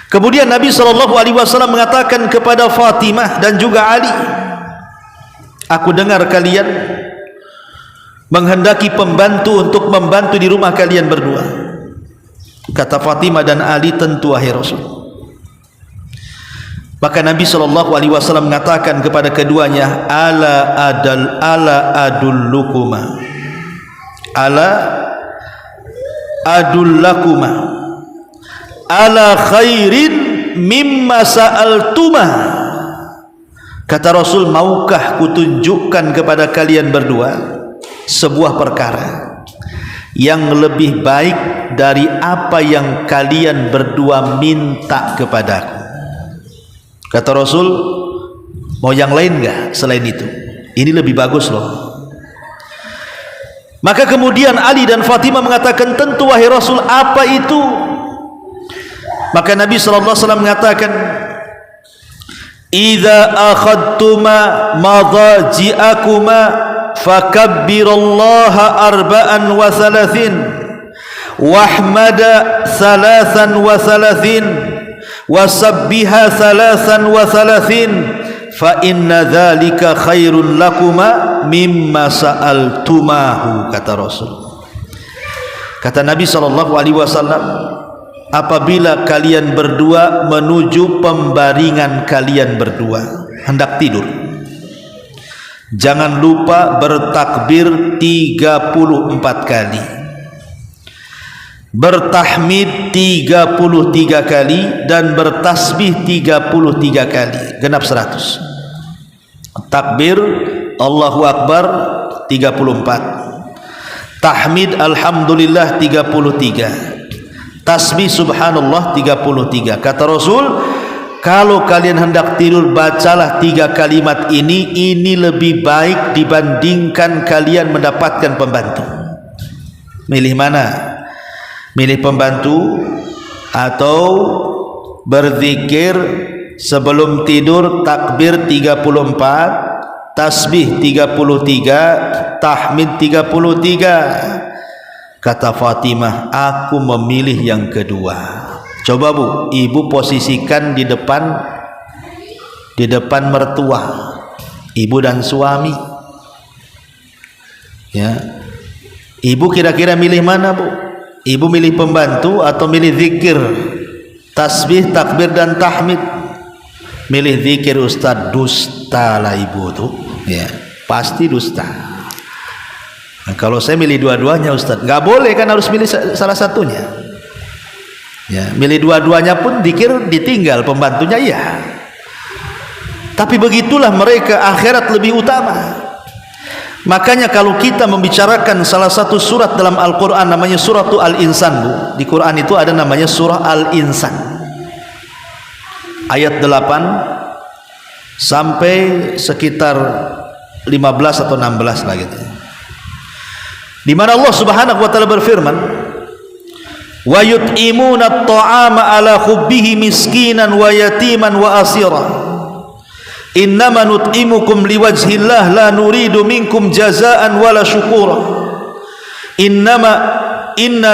Kemudian Nabi SAW mengatakan kepada Fatimah dan juga Ali, Aku dengar kalian menghendaki pembantu untuk membantu di rumah kalian berdua. Kata Fatimah dan Ali, tentu wahai Rasul. Maka Nabi SAW mengatakan kepada keduanya, ala adullakuma ala khairin mimma sa'altumah. Kata Rasul, maukah kutunjukkan kepada kalian berdua sebuah perkara yang lebih baik dari apa yang kalian berdua minta kepadaku? Kata Rasul, mau yang lain enggak selain itu? Ini lebih bagus loh. Maka kemudian Ali dan Fatimah mengatakan, tentu wahai Rasul, apa itu? Maka Nabi SAW mengatakan, idza akhadtuma madaji'akuma fakabbirallaha arba'an wa thalathin wahmada thalathan wa thalathin wasabbiha thalathan wa thalathin fa inna dhalika khairun lakuma mimma sa'altumahu. Kata Rasul, kata Nabi SAW, apabila kalian berdua menuju pembaringan kalian berdua, hendak tidur, jangan lupa bertakbir 34 kali, bertahmid 33 kali, dan bertasbih 33 kali, genap 100. Takbir Allahu Akbar 34, tahmid alhamdulillah 33, tasbih subhanallah 33. Kata Rasul, kalau kalian hendak tidur, bacalah 3 kalimat ini lebih baik dibandingkan kalian mendapatkan pembantu. Milih mana? Milih pembantu atau berzikir sebelum tidur, takbir 34, tasbih 33, tahmid 33. Kata Fatimah, aku memilih yang kedua. Coba Bu, ibu posisikan di depan mertua, ibu dan suami, ya. Ibu kira-kira milih mana Bu? Ibu milih pembantu atau milih zikir, tasbih, takbir dan tahmid? Milih zikir Ustaz. Dusta lah ibu tuh, ya, pasti dusta. Nah, kalau saya milih dua-duanya Ustaz, nggak boleh kan, harus milih salah satunya. Ya, milih dua-duanya pun zikir ditinggal, pembantunya iya. Tapi begitulah mereka, akhirat lebih utama. Makanya kalau kita membicarakan salah satu surat dalam Al-Quran, namanya surah Al-Insan Bu. Di Quran itu ada namanya surah Al-Insan, ayat 8 sampai sekitar 15 atau 16 lah gitu, di mana Allah Subhanahu wa taala berfirman, wa yut'imuna at-ta'ama ala hubbihi miskinan wa yatiman wa asira innama nut'imukum liwajhillah la nuridu minkum jazaan wala syukura inna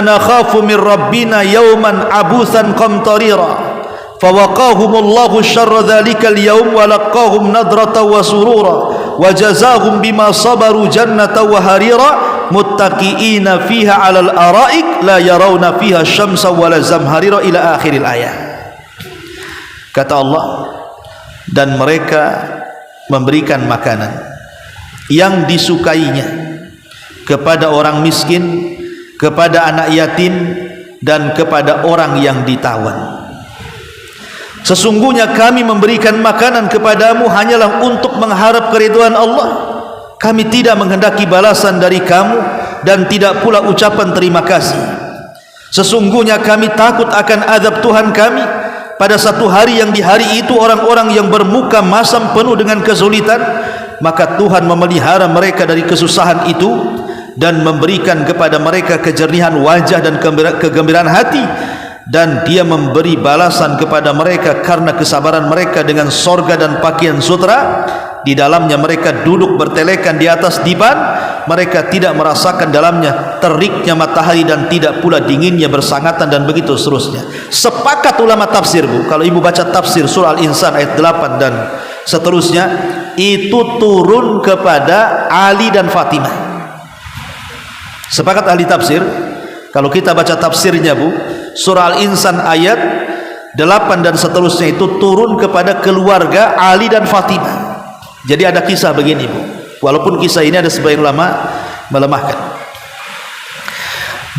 nakhafu min rabbina yawman abusan qamtarira fawaqahumullahu syarra dhalikal yawm wa laqahum nadrata wa surura wa jazahum bima sabaru jannata wa harira muttaqiina fiha 'alal araik la yarawna fiha syamsa wala zamharira ila akhiril ayat. Kata Allah, dan mereka memberikan makanan yang disukainya kepada orang miskin, kepada anak yatim, dan kepada orang yang ditawan. Sesungguhnya kami memberikan makanan kepadamu hanyalah untuk mengharap keridhaan Allah. Kami tidak menghendaki balasan dari kamu dan tidak pula ucapan terima kasih. Sesungguhnya kami takut akan azab Tuhan kami pada satu hari yang di hari itu orang-orang yang bermuka masam penuh dengan kesulitan, maka Tuhan memelihara mereka dari kesusahan itu dan memberikan kepada mereka kejernihan wajah dan kegembiraan hati, dan Dia memberi balasan kepada mereka karena kesabaran mereka dengan sorga dan pakaian sutra. di dalamnya mereka duduk bertelekan di atas diban, mereka tidak merasakan dalamnya teriknya matahari dan tidak pula dinginnya bersangatan, dan begitu seterusnya. Sepakat ulama tafsir, Bu, kalau ibu baca tafsir surah Al-Insan ayat 8 dan seterusnya, itu turun kepada Ali dan Fatimah. Sepakat ahli tafsir, kalau kita baca tafsirnya, Bu, surah Al-Insan ayat 8 dan seterusnya itu turun kepada keluarga Ali dan Fatimah. Jadi ada kisah begini, Bu, walaupun kisah ini ada sebagian ulama melemahkan.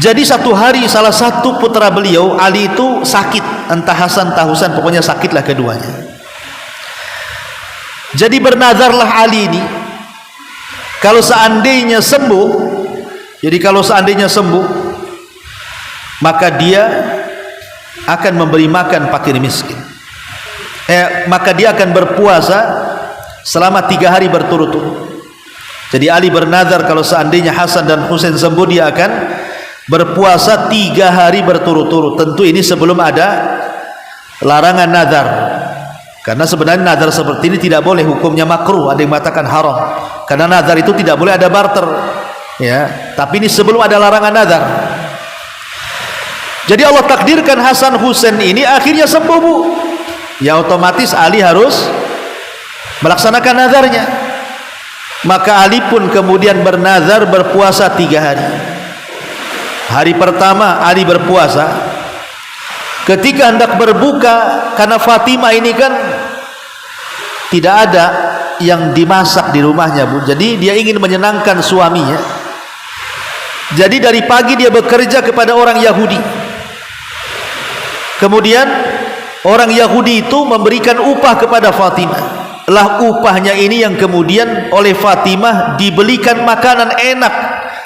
Jadi satu hari salah satu putra beliau, Ali, itu sakit, entah Hasan entah Husain, pokoknya sakitlah keduanya. Jadi bernazarlah Ali ini, kalau seandainya sembuh, jadi kalau seandainya sembuh, maka dia akan memberi makan fakir miskin. Maka dia akan berpuasa selama 3 hari berturut-turut. Jadi Ali bernazar kalau seandainya Hasan dan Husain sembuh, dia akan berpuasa 3 hari berturut-turut. Tentu ini sebelum ada larangan nazar, karena sebenarnya nazar seperti ini tidak boleh, hukumnya makruh, ada yang mengatakan haram, karena nazar itu tidak boleh ada barter, ya. Tapi ini sebelum ada larangan nazar. Jadi Allah takdirkan Hasan Husain ini akhirnya sembuh, Bu. Ya otomatis Ali harus melaksanakan nazarnya. Maka Ali pun kemudian bernazar berpuasa 3 hari. Hari pertama Ali berpuasa, ketika hendak berbuka, karena Fatimah ini kan tidak ada yang dimasak di rumahnya, Bu. Jadi dia ingin menyenangkan suaminya. Jadi dari pagi dia bekerja kepada orang Yahudi. Kemudian orang Yahudi itu memberikan upah kepada Fatimah. Lah upahnya ini yang kemudian oleh Fatimah dibelikan makanan enak,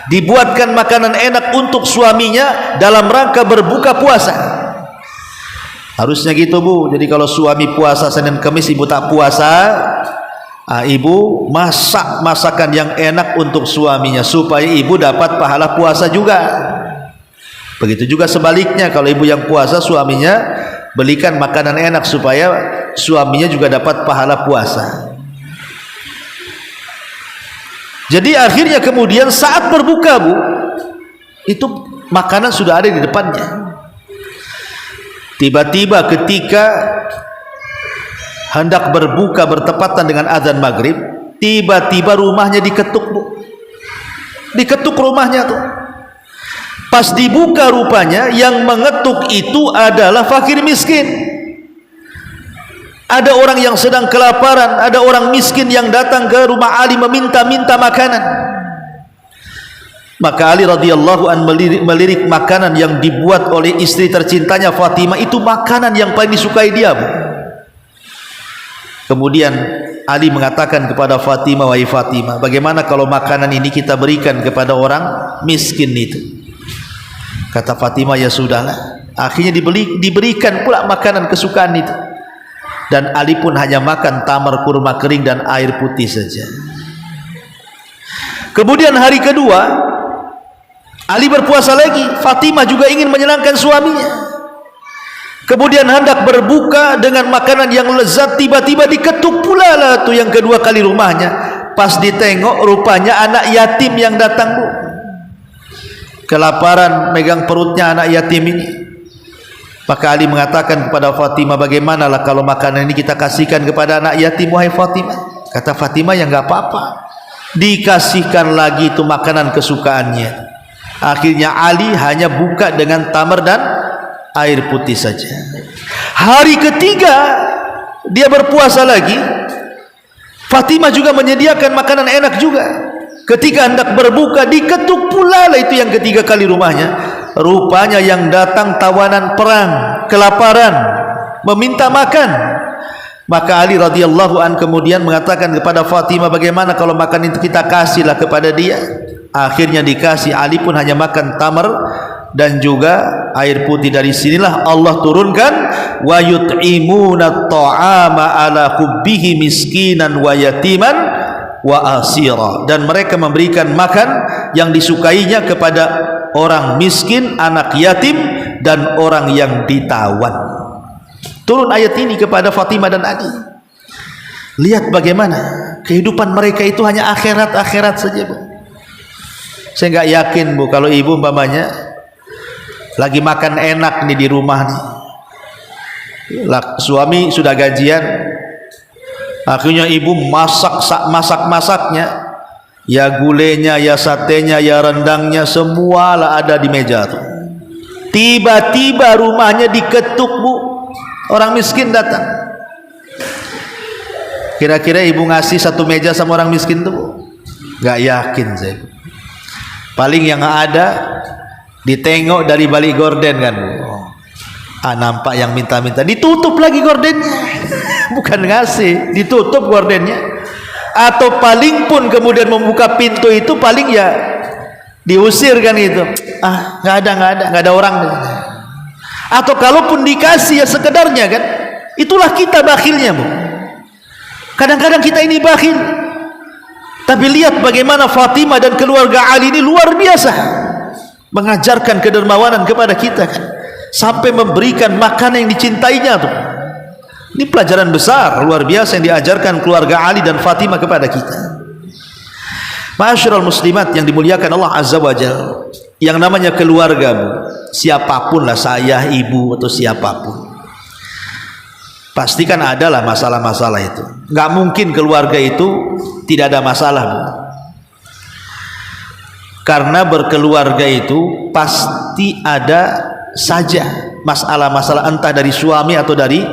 dibuatkan makanan enak untuk suaminya dalam rangka berbuka puasa. Harusnya gitu, Bu. Jadi kalau suami puasa Senin Kamis, ibu tak puasa, ibu masak masakan yang enak untuk suaminya supaya ibu dapat pahala puasa juga. Begitu juga sebaliknya, kalau ibu yang puasa, suaminya belikan makanan enak supaya suaminya juga dapat pahala puasa. Jadi akhirnya kemudian saat berbuka, Bu, itu makanan sudah ada di depannya. Tiba-tiba ketika hendak berbuka bertepatan dengan azan maghrib, tiba-tiba rumahnya diketuk, Bu. Diketuk rumahnya tuh. Pas dibuka rupanya yang mengetuk itu adalah fakir miskin. Ada orang yang sedang kelaparan, ada orang miskin yang datang ke rumah Ali meminta-minta makanan. Maka Ali radhiyallahu an melirik makanan yang dibuat oleh istri tercintanya Fatimah, itu makanan yang paling disukai dia, Bu. Kemudian Ali mengatakan kepada Fatimah, wahai Fatimah, bagaimana kalau makanan ini kita berikan kepada orang miskin itu? Kata Fatimah, ya sudahlah. Akhirnya diberikan pula makanan kesukaan itu. Dan Ali pun hanya makan tamar, kurma kering dan air putih saja. Kemudian hari kedua Ali berpuasa lagi. Fatimah juga ingin menyenangkan suaminya. Kemudian hendak berbuka dengan makanan yang lezat, tiba-tiba diketuk pula lah tuh yang kedua kali rumahnya. Pas ditengok rupanya anak yatim yang datang, Bu. Kelaparan, megang perutnya anak yatim ini. Maka Ali mengatakan kepada Fatimah, bagaimanalah kalau makanan ini kita kasihkan kepada anak yatim, wahai Fatimah? Kata Fatimah, ya enggak apa-apa. Dikasihkan lagi itu makanan kesukaannya. Akhirnya Ali hanya buka dengan tamar dan air putih saja. Hari ketiga dia berpuasa lagi. Fatimah juga menyediakan makanan enak juga. Ketika hendak berbuka diketuk pula lah itu yang ketiga kali rumahnya. Rupanya yang datang tawanan perang, kelaparan, meminta makan. Maka Ali radhiyallahu an kemudian mengatakan kepada Fatimah, bagaimana kalau makan itu kita kasihlah kepada dia. Akhirnya dikasih. Ali pun hanya makan tamar dan juga air putih. Dari sinilah Allah turunkan wa yut'imuna at-ta'ama ala hubbihi miskinan wa yatiman wa asira, dan mereka memberikan makan yang disukainya kepada orang miskin, anak yatim dan orang yang ditawan. Turun ayat ini kepada Fatimah dan Ali. Lihat bagaimana kehidupan mereka itu hanya akhirat-akhirat saja, Bu. Saya nggak yakin, Bu, kalau ibu umpamanya lagi makan enak nih di rumah nih, suami sudah gajian, akhirnya ibu masaknya, ya gulenya, ya satenya, ya rendangnya, semua lah ada di meja tuh. Tiba-tiba rumahnya diketuk, Bu, orang miskin datang. Kira-kira ibu ngasih satu meja sama orang miskin tuh, Bu? Nggak yakin saya. Paling yang ada ditengok dari balik gorden kan, Bu. Nampak yang minta-minta, ditutup lagi gordennya. Bukan ngasih, ditutup gordennya. Atau paling pun kemudian membuka pintu itu paling ya diusir kan itu. Nggak ada orang. Atau kalaupun dikasih ya sekedarnya kan. Itulah kita bakhilnya, Bu. Kadang-kadang kita ini bakhil. Tapi lihat bagaimana Fatimah dan keluarga Ali ini luar biasa mengajarkan kedermawanan kepada kita kan. Sampai memberikan makanan yang dicintainya tuh. Ini pelajaran besar luar biasa yang diajarkan keluarga Ali dan Fatimah kepada kita. Ma'asyiral muslimat yang dimuliakan Allah Azza wa Jalla, yang namanya keluarga, siapapun lah, saya, ibu atau siapapun, pastikan adalah masalah-masalah itu. Nggak mungkin keluarga itu tidak ada masalah, Bu. Karena berkeluarga itu pasti ada saja masalah-masalah, entah dari suami atau dari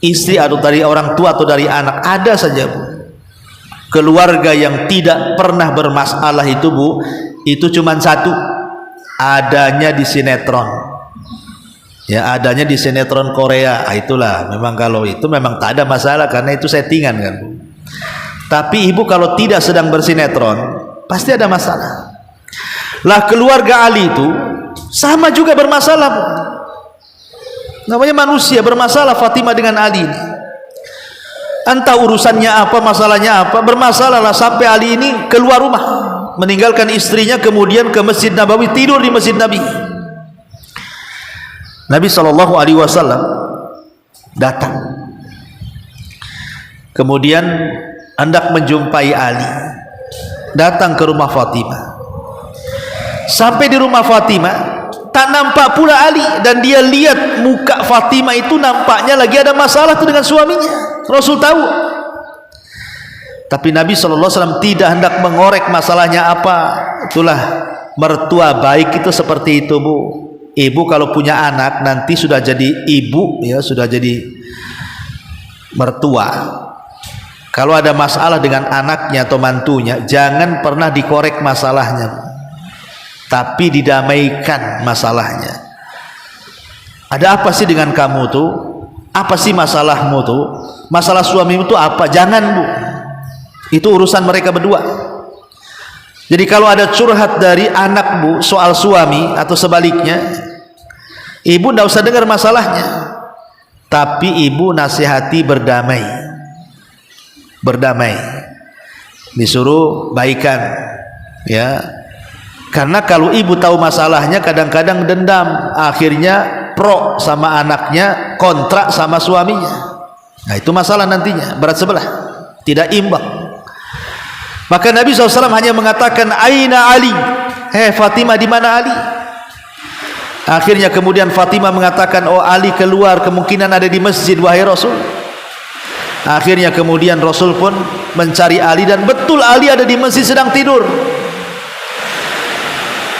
istri atau dari orang tua atau dari anak, ada saja, Bu. Keluarga yang tidak pernah bermasalah itu, Bu, itu cuma satu, adanya di sinetron. Ya, adanya di sinetron Korea. Itulah memang, kalau itu memang tak ada masalah karena itu settingan kan, Bu. Tapi ibu kalau tidak sedang bersinetron pasti ada masalah. Lah keluarga Ali itu sama juga bermasalah, Bu. Namanya manusia bermasalah. Fatimah dengan Ali ini, entah urusannya apa, masalahnya apa, bermasalah lah sampai Ali ini keluar rumah, meninggalkan istrinya, kemudian ke Masjid Nabawi, tidur di Masjid Nabi. Nabi SAW datang, kemudian hendak menjumpai Ali, datang ke rumah Fatimah. Sampai di rumah Fatimah tak nampak pula Ali, dan dia lihat muka Fatimah itu nampaknya lagi ada masalah tuh dengan suaminya. Rasul tahu, tapi Nabi SAW tidak hendak mengorek masalahnya apa. Itulah mertua baik itu seperti itu, Bu. Ibu kalau punya anak nanti sudah jadi ibu, ya sudah jadi mertua, kalau ada masalah dengan anaknya atau mantunya, jangan pernah dikorek masalahnya, tapi didamaikan masalahnya. Ada apa sih dengan kamu tuh? Apa sih masalahmu tuh? Masalah suamimu tuh apa? Jangan, Bu. Itu urusan mereka berdua. Jadi kalau ada curhat dari anak, Bu, soal suami atau sebaliknya, ibu tidak usah dengar masalahnya, tapi ibu nasihati berdamai. Berdamai. Disuruh baikan, ya. Karena kalau ibu tahu masalahnya kadang-kadang dendam, akhirnya pro sama anaknya, kontrak sama suaminya. Nah itu masalah nantinya, berat sebelah, tidak imbang. Maka Nabi SAW hanya mengatakan, Aina Ali, Fatimah, di mana Ali? Akhirnya kemudian Fatimah mengatakan, oh Ali keluar, kemungkinan ada di masjid, wahai Rasul. Akhirnya kemudian Rasul pun mencari Ali, dan betul Ali ada di masjid sedang tidur.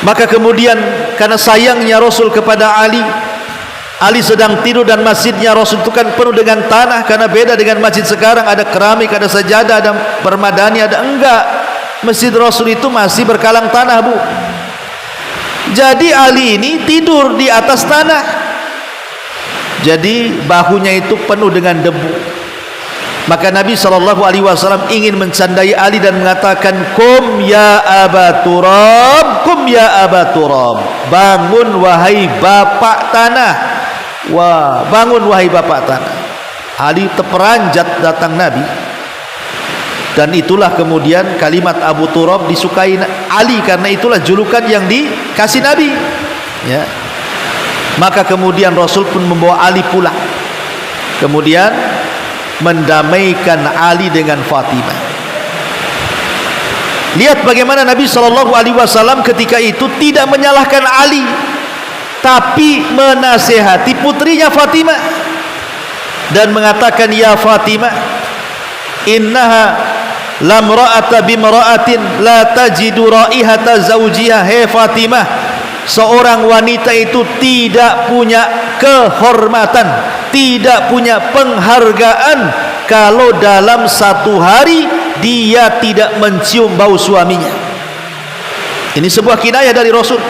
Maka kemudian karena sayangnya Rasul kepada Ali, Ali sedang tidur dan masjidnya Rasul itu kan penuh dengan tanah, karena beda dengan masjid sekarang, ada keramik, ada sajadah, ada permadani, ada enggak. Masjid Rasul itu masih berkalang tanah, Bu. Jadi Ali ini tidur di atas tanah, jadi bahunya itu penuh dengan debu. Maka Nabi SAW ingin mencandai Ali dan mengatakan, Kum ya Aba Turab, kum ya Aba Turab, bangun wahai bapak tanah. Wah, bangun wahai bapak tanah. Ali terperanjat datang Nabi, dan itulah kemudian kalimat Abu Turab disukai Ali, karena itulah julukan yang dikasih Nabi, ya. Maka kemudian Rasul pun membawa Ali pulang. Kemudian mendamaikan Ali dengan Fatimah. Lihat bagaimana Nabi SAW ketika itu tidak menyalahkan Ali, tapi menasihati putrinya Fatimah dan mengatakan, ya Fatimah, innaha lamra'ata bimra'atin la tajidu raihata zawjiha. Hei Fatimah, seorang wanita itu tidak punya kehormatan, tidak punya penghargaan kalau dalam satu hari dia tidak mencium bau suaminya. Ini sebuah kinayah dari Rasul,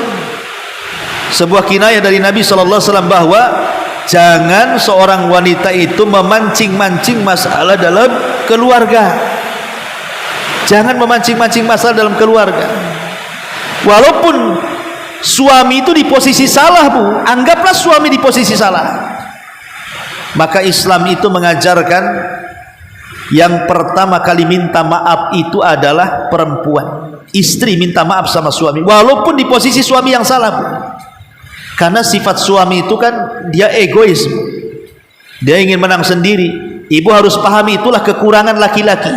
sebuah kinayah dari Nabi SAW bahwa jangan seorang wanita itu memancing-mancing masalah dalam keluarga. Jangan memancing-mancing masalah dalam keluarga. Walaupun suami itu di posisi salah, Bu, anggaplah suami di posisi salah. Maka Islam itu mengajarkan yang pertama kali minta maaf itu adalah perempuan. Istri minta maaf sama suami walaupun di posisi suami yang salah, Bu. Karena sifat suami itu kan dia egois, dia ingin menang sendiri. Ibu harus pahami itulah kekurangan laki-laki.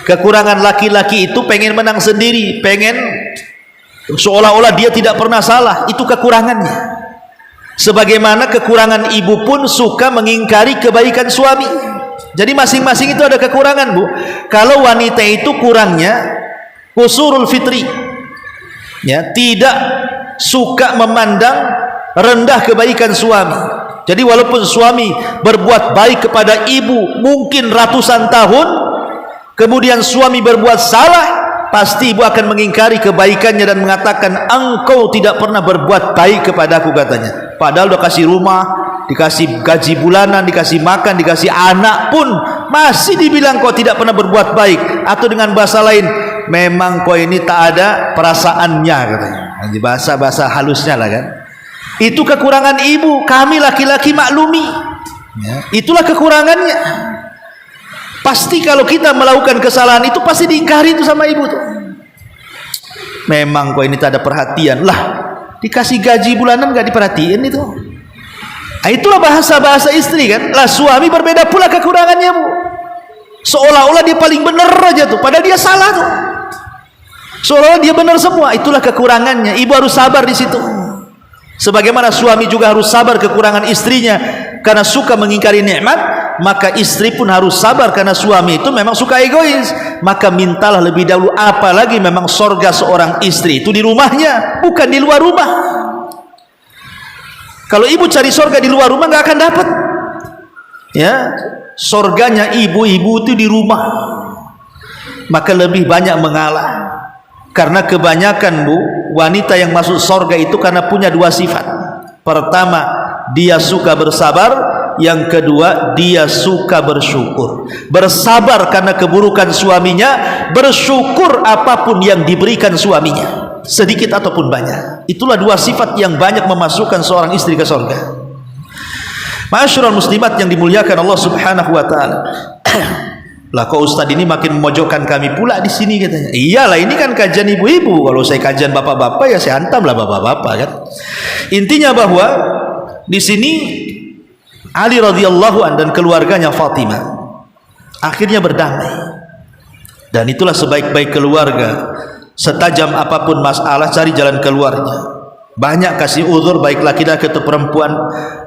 Kekurangan laki-laki itu pengen menang sendiri, pengen seolah-olah dia tidak pernah salah. Itu kekurangannya. Sebagaimana kekurangan ibu pun suka mengingkari kebaikan suami. Jadi masing-masing itu ada kekurangan, Bu. Kalau wanita itu kurangnya qusurul fitri, ya, tidak suka memandang rendah kebaikan suami. Jadi walaupun suami berbuat baik kepada ibu mungkin ratusan tahun, kemudian suami berbuat salah, pasti ibu akan mengingkari kebaikannya dan mengatakan, engkau tidak pernah berbuat baik kepadaku, katanya. Padahal udah kasih rumah, dikasih gaji bulanan, dikasih makan, dikasih anak pun masih dibilang kau tidak pernah berbuat baik. Atau dengan bahasa lain, memang kau ini tak ada perasaannya, katanya. Jadi bahasa halusnya lah kan. Itu kekurangan ibu. Kami laki-laki maklumi, ya, itulah kekurangannya. Pasti kalau kita melakukan kesalahan itu pasti diingkari itu sama ibu tuh. Memang kau ini tak ada perhatian. Lah, dikasih gaji bulanan gak diperhatiin itu. Nah, itulah bahasa istri kan. Lah, suami berbeda pula kekurangannya, Bu. Seolah-olah dia paling benar aja tuh, padahal dia salah tuh. Seolah-olah dia benar semua. Itulah kekurangannya. Ibu harus sabar di situ. Sebagaimana suami juga harus sabar kekurangan istrinya karena suka mengingkari nikmat, maka istri pun harus sabar karena suami itu memang suka egois. Maka mintalah lebih dahulu, apalagi memang sorga seorang istri itu di rumahnya, bukan di luar rumah. Kalau ibu cari sorga di luar rumah nggak akan dapat. Ya, sorganya ibu-ibu itu di rumah. Maka lebih banyak mengalah. Karena kebanyakan, Bu, wanita yang masuk sorga itu karena punya dua sifat. Pertama, dia suka bersabar. Yang kedua, dia suka bersyukur. Bersabar karena keburukan suaminya, bersyukur apapun yang diberikan suaminya, sedikit ataupun banyak. Itulah dua sifat yang banyak memasukkan seorang istri ke sorga. Ma'asyiral muslimat yang dimuliakan Allah Subhanahu wa taala. Lah, kok Ustadz ini makin memojokkan kami pula di sini, katanya. Iyalah, ini kan kajian ibu-ibu. Kalau saya kajian bapak-bapak ya saya hantamlah bapak-bapak kan. Intinya bahwa di sini Ali radhiyallahu an dan keluarganya Fatimah akhirnya berdamai. Dan itulah sebaik-baik keluarga. Setajam apapun masalah, cari jalan keluarnya. Banyak kasih uzur, baik laki-laki atau perempuan.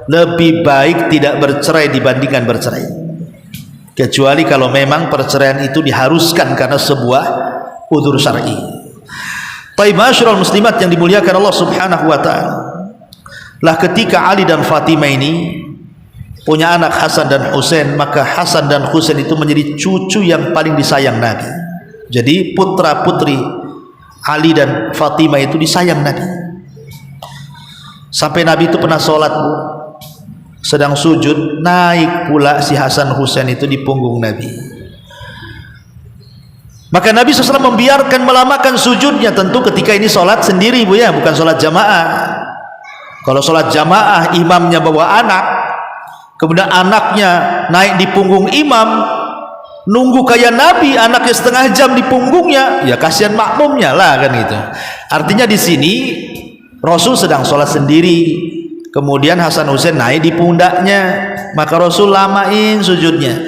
Lebih baik tidak bercerai dibandingkan bercerai. Kecuali kalau memang perceraian itu diharuskan karena sebuah uzur syar'i. Taib, ma'asyiral muslimat yang dimuliakan Allah Subhanahu wa taala. Lah, ketika Ali dan Fatimah ini punya anak Hasan dan Husain, maka Hasan dan Husain itu menjadi cucu yang paling disayang Nabi. Jadi putra putri Ali dan Fatimah itu disayang Nabi. Sampai Nabi itu pernah sholat, Bu, sedang sujud, naik pula si Hasan Husain itu di punggung Nabi. Maka Nabi SAW membiarkan melamakan sujudnya. Tentu ketika ini sholat sendiri, Bu, ya, bukan sholat jamaah. Kalau sholat jamaah imamnya bawa anak, kemudian anaknya naik di punggung imam, nunggu kayak Nabi, anaknya setengah jam di punggungnya, ya kasihan makmumnya lah kan gitu. Artinya di sini Rasul sedang sholat sendiri, Kemudian Hasan Husain naik di pundaknya, maka Rasul lamain sujudnya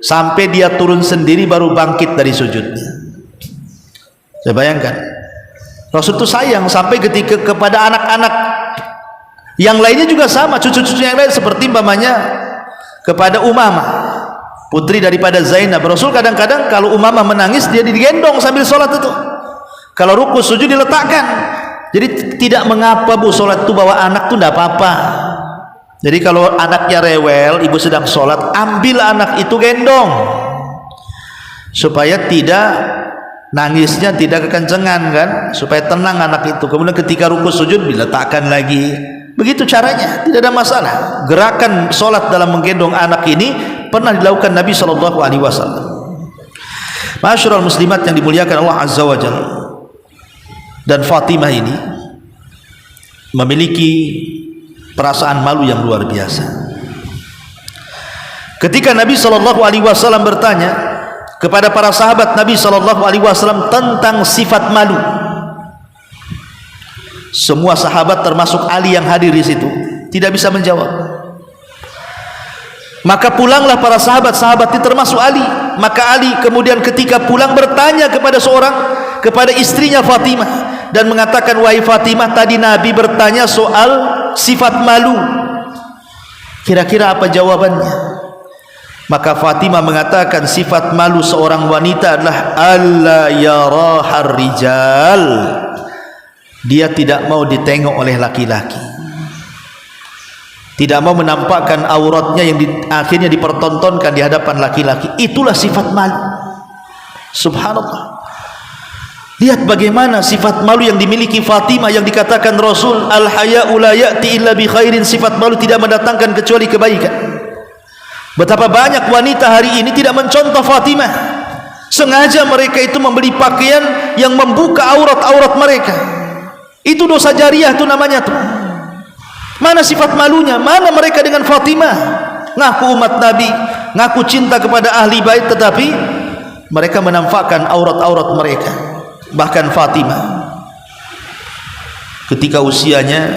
sampai dia turun sendiri baru bangkit dari sujudnya. Saya bayangkan Rasul itu sayang sampai ketika kepada anak-anak yang lainnya juga sama, cucu-cucu yang lain, seperti umpamanya kepada Umamah, putri daripada Zainab. Rasul kadang-kadang kalau Umamah menangis, dia digendong sambil sholat itu. Kalau ruku sujud diletakkan. Jadi tidak mengapa bu sholat itu bawa anak itu tidak apa-apa. Jadi kalau anaknya rewel, ibu sedang sholat, ambil anak itu gendong supaya tidak nangisnya tidak kekencengan kan, supaya tenang anak itu. Kemudian ketika ruku sujud diletakkan lagi. Begitu caranya, tidak ada masalah. Gerakan sholat dalam menggendong anak ini pernah dilakukan Nabi SAW. Masyarul muslimat yang dimuliakan Allah Azza wa Jalla. Dan Fatimah ini memiliki perasaan malu yang luar biasa. Ketika Nabi SAW bertanya kepada para sahabat Nabi SAW tentang sifat malu, semua sahabat termasuk Ali yang hadir di situ tidak bisa menjawab. Maka pulanglah para sahabat-sahabat itu termasuk Ali. Maka Ali kemudian ketika pulang bertanya kepada istrinya Fatimah dan mengatakan, wahai Fatimah, tadi Nabi bertanya soal sifat malu, kira-kira apa jawabannya? Maka Fatimah mengatakan sifat malu seorang wanita adalah alla yarahar rijal, dia tidak mau ditengok oleh laki-laki, tidak mau menampakkan auratnya yang akhirnya dipertontonkan di hadapan laki-laki. Itulah sifat malu. Subhanallah. Lihat bagaimana sifat malu yang dimiliki Fatimah, yang dikatakan Rasul al-haya'u la ya'ti illa bi khairin, sifat malu tidak mendatangkan kecuali kebaikan. Betapa banyak wanita hari ini tidak mencontoh Fatimah. Sengaja mereka itu membeli pakaian yang membuka aurat-aurat mereka. Itu dosa jariah itu namanya tuh. Mana sifat malunya? Mana mereka dengan Fatimah? Ngaku umat Nabi, ngaku cinta kepada ahli bait, tetapi mereka menampakkan aurat-aurat mereka. Bahkan Fatimah ketika usianya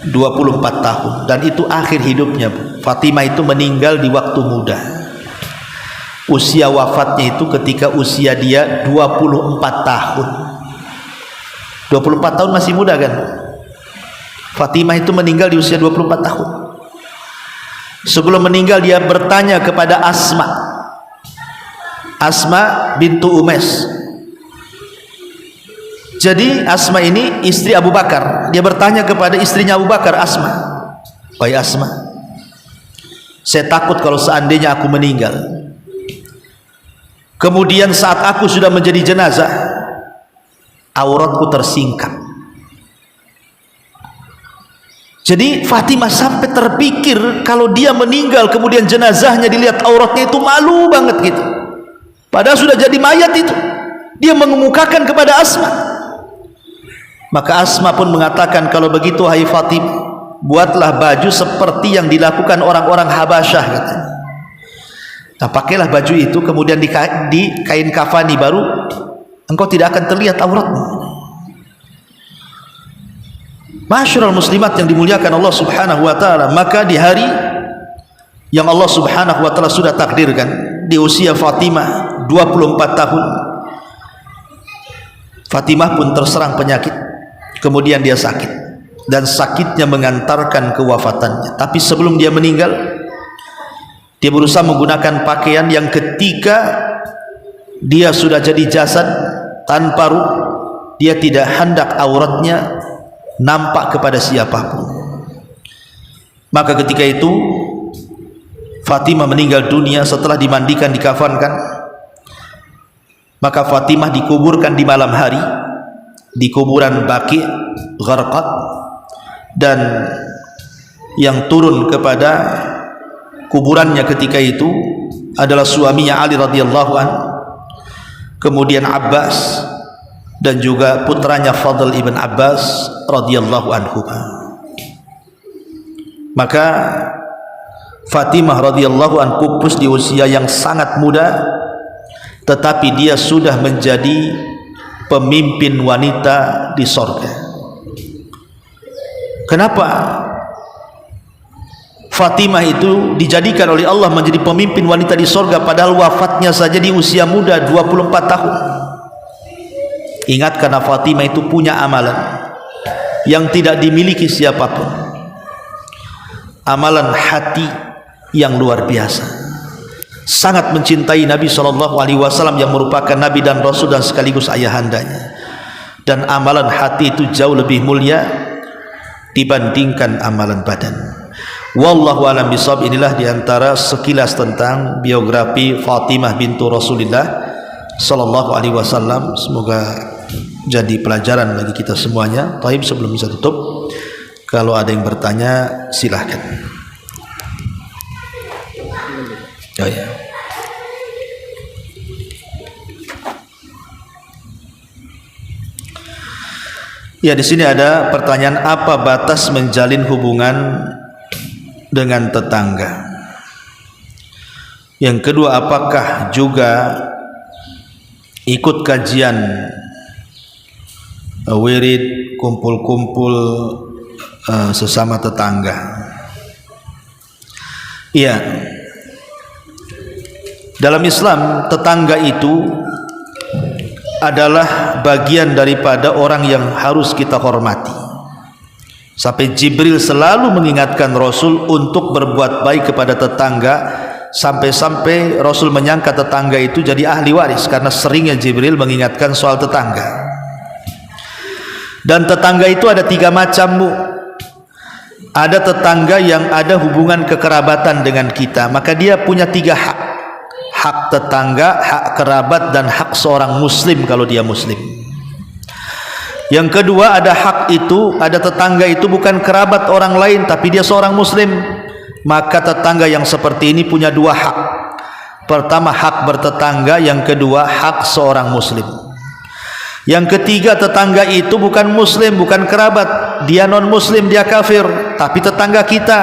24 tahun, dan itu akhir hidupnya. Fatimah itu meninggal di waktu muda. Usia wafatnya itu ketika usia dia 24 tahun. 24 tahun masih muda kan? Fatimah itu meninggal di usia 24 tahun. Sebelum meninggal dia bertanya kepada Asma bintu Umais. Jadi Asma ini istri Abu Bakar. Dia bertanya kepada istrinya Abu Bakar, Asma, wahai Asma, saya takut kalau seandainya aku meninggal, kemudian saat aku sudah menjadi jenazah, auratku tersingkap. Jadi Fatimah sampai terpikir kalau dia meninggal kemudian jenazahnya dilihat auratnya, itu malu banget gitu. Padahal sudah jadi mayat itu. Dia mengemukakan kepada Asma. Maka Asma pun mengatakan, kalau begitu hai Fatimah, buatlah baju seperti yang dilakukan orang-orang Habasyah katanya. Nah, pakailah baju itu, kemudian di kain kafani, baru engkau tidak akan terlihat auratmu. Masyarul muslimat yang dimuliakan Allah Subhanahu wa taala, maka di hari yang Allah Subhanahu wa taala sudah takdirkan, di usia Fatimah 24 tahun, Fatimah pun terserang penyakit. Kemudian dia sakit, dan sakitnya mengantarkan kewafatannya. Tapi sebelum dia meninggal, dia berusaha menggunakan pakaian yang ketika dia sudah jadi jasad tanpa ruh, dia tidak hendak auratnya nampak kepada siapapun. Maka ketika itu Fatimah meninggal dunia setelah dimandikan, dikafankan. Maka Fatimah dikuburkan di malam hari di kuburan Baqi' Gharqad, dan yang turun kepada kuburannya ketika itu adalah suaminya Ali radhiyallahu an, kemudian Abbas, dan juga putranya Fadl ibn Abbas radhiyallahu anhu. Maka Fatimah radhiyallahu an pupus di usia yang sangat muda, tetapi dia sudah menjadi pemimpin wanita di sorga. Kenapa? Fatimah itu dijadikan oleh Allah menjadi pemimpin wanita di sorga, padahal wafatnya saja di usia muda 24 tahun. Ingat, karena Fatimah itu punya amalan yang tidak dimiliki siapapun, amalan hati yang luar biasa. Sangat mencintai Nabi SAW yang merupakan Nabi dan Rasul dan sekaligus ayahandanya. Dan amalan hati itu jauh lebih mulia dibandingkan amalan badan. Wallahu a'lam bishawab. Inilah diantara sekilas tentang biografi Fatimah bintu Rasulullah sallallahu alaihi wasallam. Semoga jadi pelajaran bagi kita semuanya. Taib, sebelum bisa tutup, kalau ada yang bertanya silahkan. Oh ya. Ya, di sini ada pertanyaan, apa batas menjalin hubungan dengan tetangga? Yang kedua, apakah juga ikut kajian wirid, kumpul-kumpul sesama tetangga? Iya, dalam Islam tetangga itu adalah bagian daripada orang yang harus kita hormati. Sampai Jibril selalu mengingatkan Rasul untuk berbuat baik kepada tetangga, sampai-sampai Rasul menyangka tetangga itu jadi ahli waris karena seringnya Jibril mengingatkan soal tetangga. Dan tetangga itu ada 3 macam, Bu. Ada tetangga yang ada hubungan kekerabatan dengan kita, maka dia punya 3 hak. Hak tetangga, hak kerabat, dan hak seorang muslim kalau dia muslim. Yang kedua, ada hak itu, ada tetangga itu bukan kerabat orang lain tapi dia seorang muslim, maka tetangga yang seperti ini punya 2 hak. Pertama, hak bertetangga. Yang kedua, hak seorang muslim. Yang ketiga, tetangga itu bukan muslim, bukan kerabat, dia non muslim, dia kafir, tapi tetangga kita,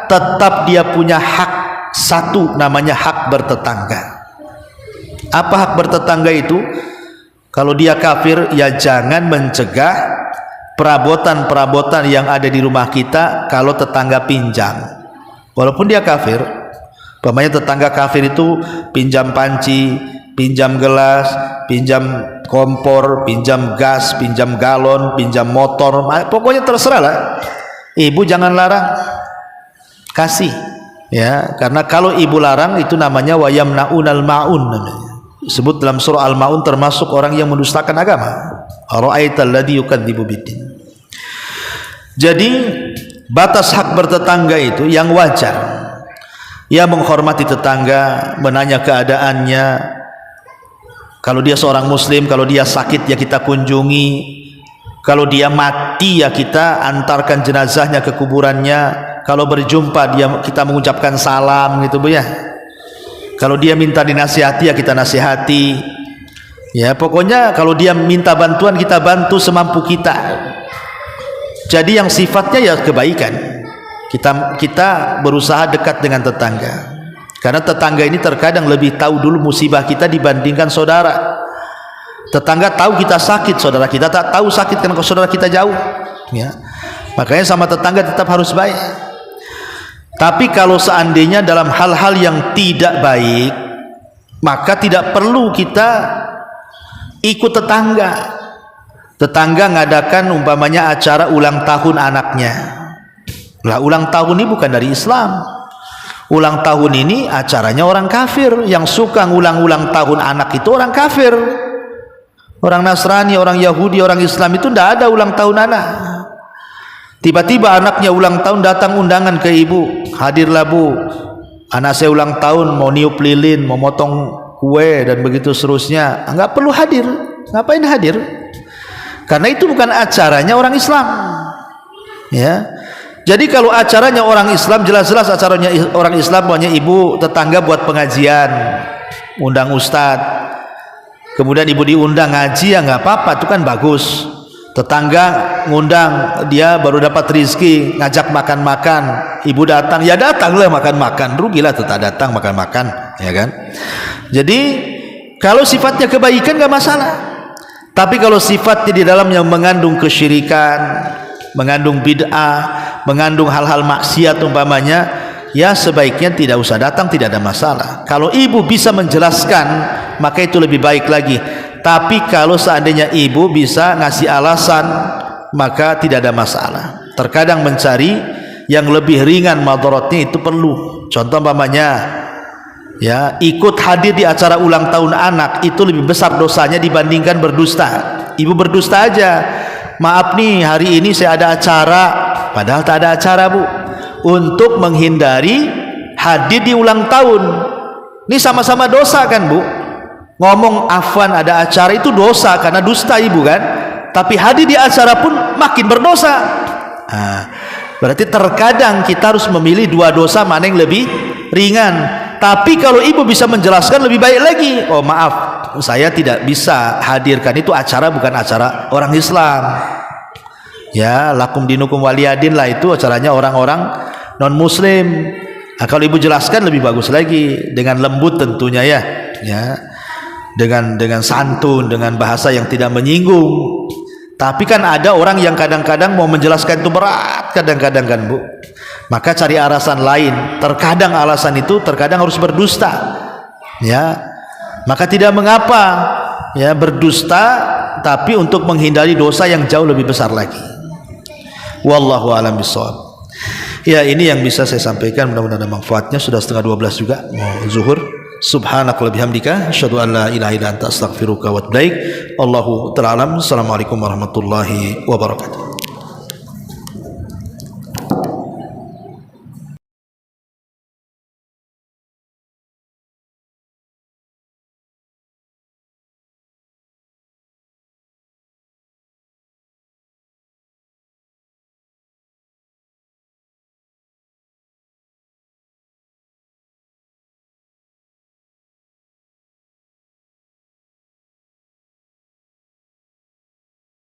tetap dia punya hak. Satu, namanya hak bertetangga. Apa hak bertetangga itu? Kalau dia kafir, ya jangan mencegah perabotan-perabotan yang ada di rumah kita kalau tetangga pinjam. Walaupun dia kafir, umpamanya tetangga kafir itu pinjam panci, pinjam gelas, pinjam kompor, pinjam gas, pinjam galon, pinjam motor, pokoknya terserah lah. Ibu jangan larang, kasih. Ya, karena kalau ibu larang itu namanya wayamnaunal maun, namanya. Disebut dalam surah Al-Maun termasuk orang yang mendustakan agama. Ara'aital ladzi yukadzibu biddin. Jadi batas hak bertetangga itu yang wajar. Ya, menghormati tetangga, menanya keadaannya. Kalau dia seorang muslim, kalau dia sakit ya kita kunjungi. Kalau dia mati ya kita antarkan jenazahnya ke kuburannya. Kalau berjumpa dia kita mengucapkan salam gitu, Bu ya. Kalau dia minta dinasihati ya kita nasihati. Ya, pokoknya kalau dia minta bantuan kita bantu semampu kita. Jadi yang sifatnya ya kebaikan. Kita berusaha dekat dengan tetangga. Karena tetangga ini terkadang lebih tahu dulu musibah kita dibandingkan saudara. Tetangga tahu kita sakit, saudara kita tak tahu sakit karena saudara kita jauh. Ya. Makanya sama tetangga tetap harus baik. Tapi kalau seandainya dalam hal-hal yang tidak baik, maka tidak perlu kita ikut tetangga. Tetangga ngadakan umpamanya acara ulang tahun anaknya. Lah, ulang tahun ini bukan dari Islam. Ulang tahun ini acaranya orang kafir. Yang suka ngulang-ulang tahun anak itu orang kafir. Orang Nasrani, orang Yahudi, orang Islam itu tidak ada ulang tahun anak. Tiba-tiba anaknya ulang tahun, datang undangan ke ibu, hadirlah Bu, anak saya ulang tahun, mau niup lilin, mau motong kue dan begitu seterusnya. Enggak perlu hadir. Ngapain hadir? Karena itu bukan acaranya orang Islam. Ya. Jadi kalau acaranya orang Islam, jelas-jelas acaranya orang Islam, maunya ibu tetangga buat pengajian, undang ustadz, kemudian ibu diundang ngaji, ya nggak apa-apa, itu kan bagus. Tetangga ngundang, dia baru dapat rizki, ngajak makan-makan, ibu datang, ya datanglah makan-makan, rugilah tetap datang makan-makan, ya kan. Jadi kalau sifatnya kebaikan nggak masalah. Tapi kalau sifatnya di dalamnya mengandung kesyirikan, mengandung bid'ah, mengandung hal-hal maksiat umpamanya, ya sebaiknya tidak usah datang, tidak ada masalah. Kalau ibu bisa menjelaskan, maka itu lebih baik lagi. Tapi kalau seandainya ibu bisa ngasih alasan, maka tidak ada masalah. Terkadang mencari yang lebih ringan madaratnya itu perlu. Contoh umpamanya, ya, ikut hadir di acara ulang tahun anak itu lebih besar dosanya dibandingkan berdusta. Ibu berdusta aja, maaf nih hari ini saya ada acara, padahal tak ada acara, Bu, untuk menghindari hadir di ulang tahun. Ini sama-sama dosa kan, Bu? Ngomong afwan ada acara itu dosa karena dusta ibu kan, tapi hadir di acara pun makin berdosa. Nah, berarti terkadang kita harus memilih dua dosa mana yang lebih ringan. Tapi kalau ibu bisa menjelaskan lebih baik lagi. Oh maaf, saya tidak bisa hadirkan, itu acara bukan acara orang Islam. Ya, lakum dinukum waliyadin lah, itu acaranya orang-orang non muslim. Nah, kalau ibu jelaskan lebih bagus lagi, dengan lembut tentunya ya, ya, dengan santun, dengan bahasa yang tidak menyinggung. Tapi kan ada orang yang kadang-kadang mau menjelaskan itu berat, kadang-kadang kan, Bu. Maka cari alasan lain. Terkadang alasan itu terkadang harus berdusta, ya, maka tidak mengapa, ya, berdusta, tapi untuk menghindari dosa yang jauh lebih besar lagi. Wallahu a'lam bishawab. Ya, ini yang bisa saya sampaikan, mudah-mudahan ada manfaatnya. Sudah 11:30 juga mau zuhur. Subhanakallahumma bihamdika asyhadu an la ilaha illa anta astaghfiruka wa atubu ilaik. Allahu ta'ala alam. Assalamualaikum warahmatullahi wabarakatuh.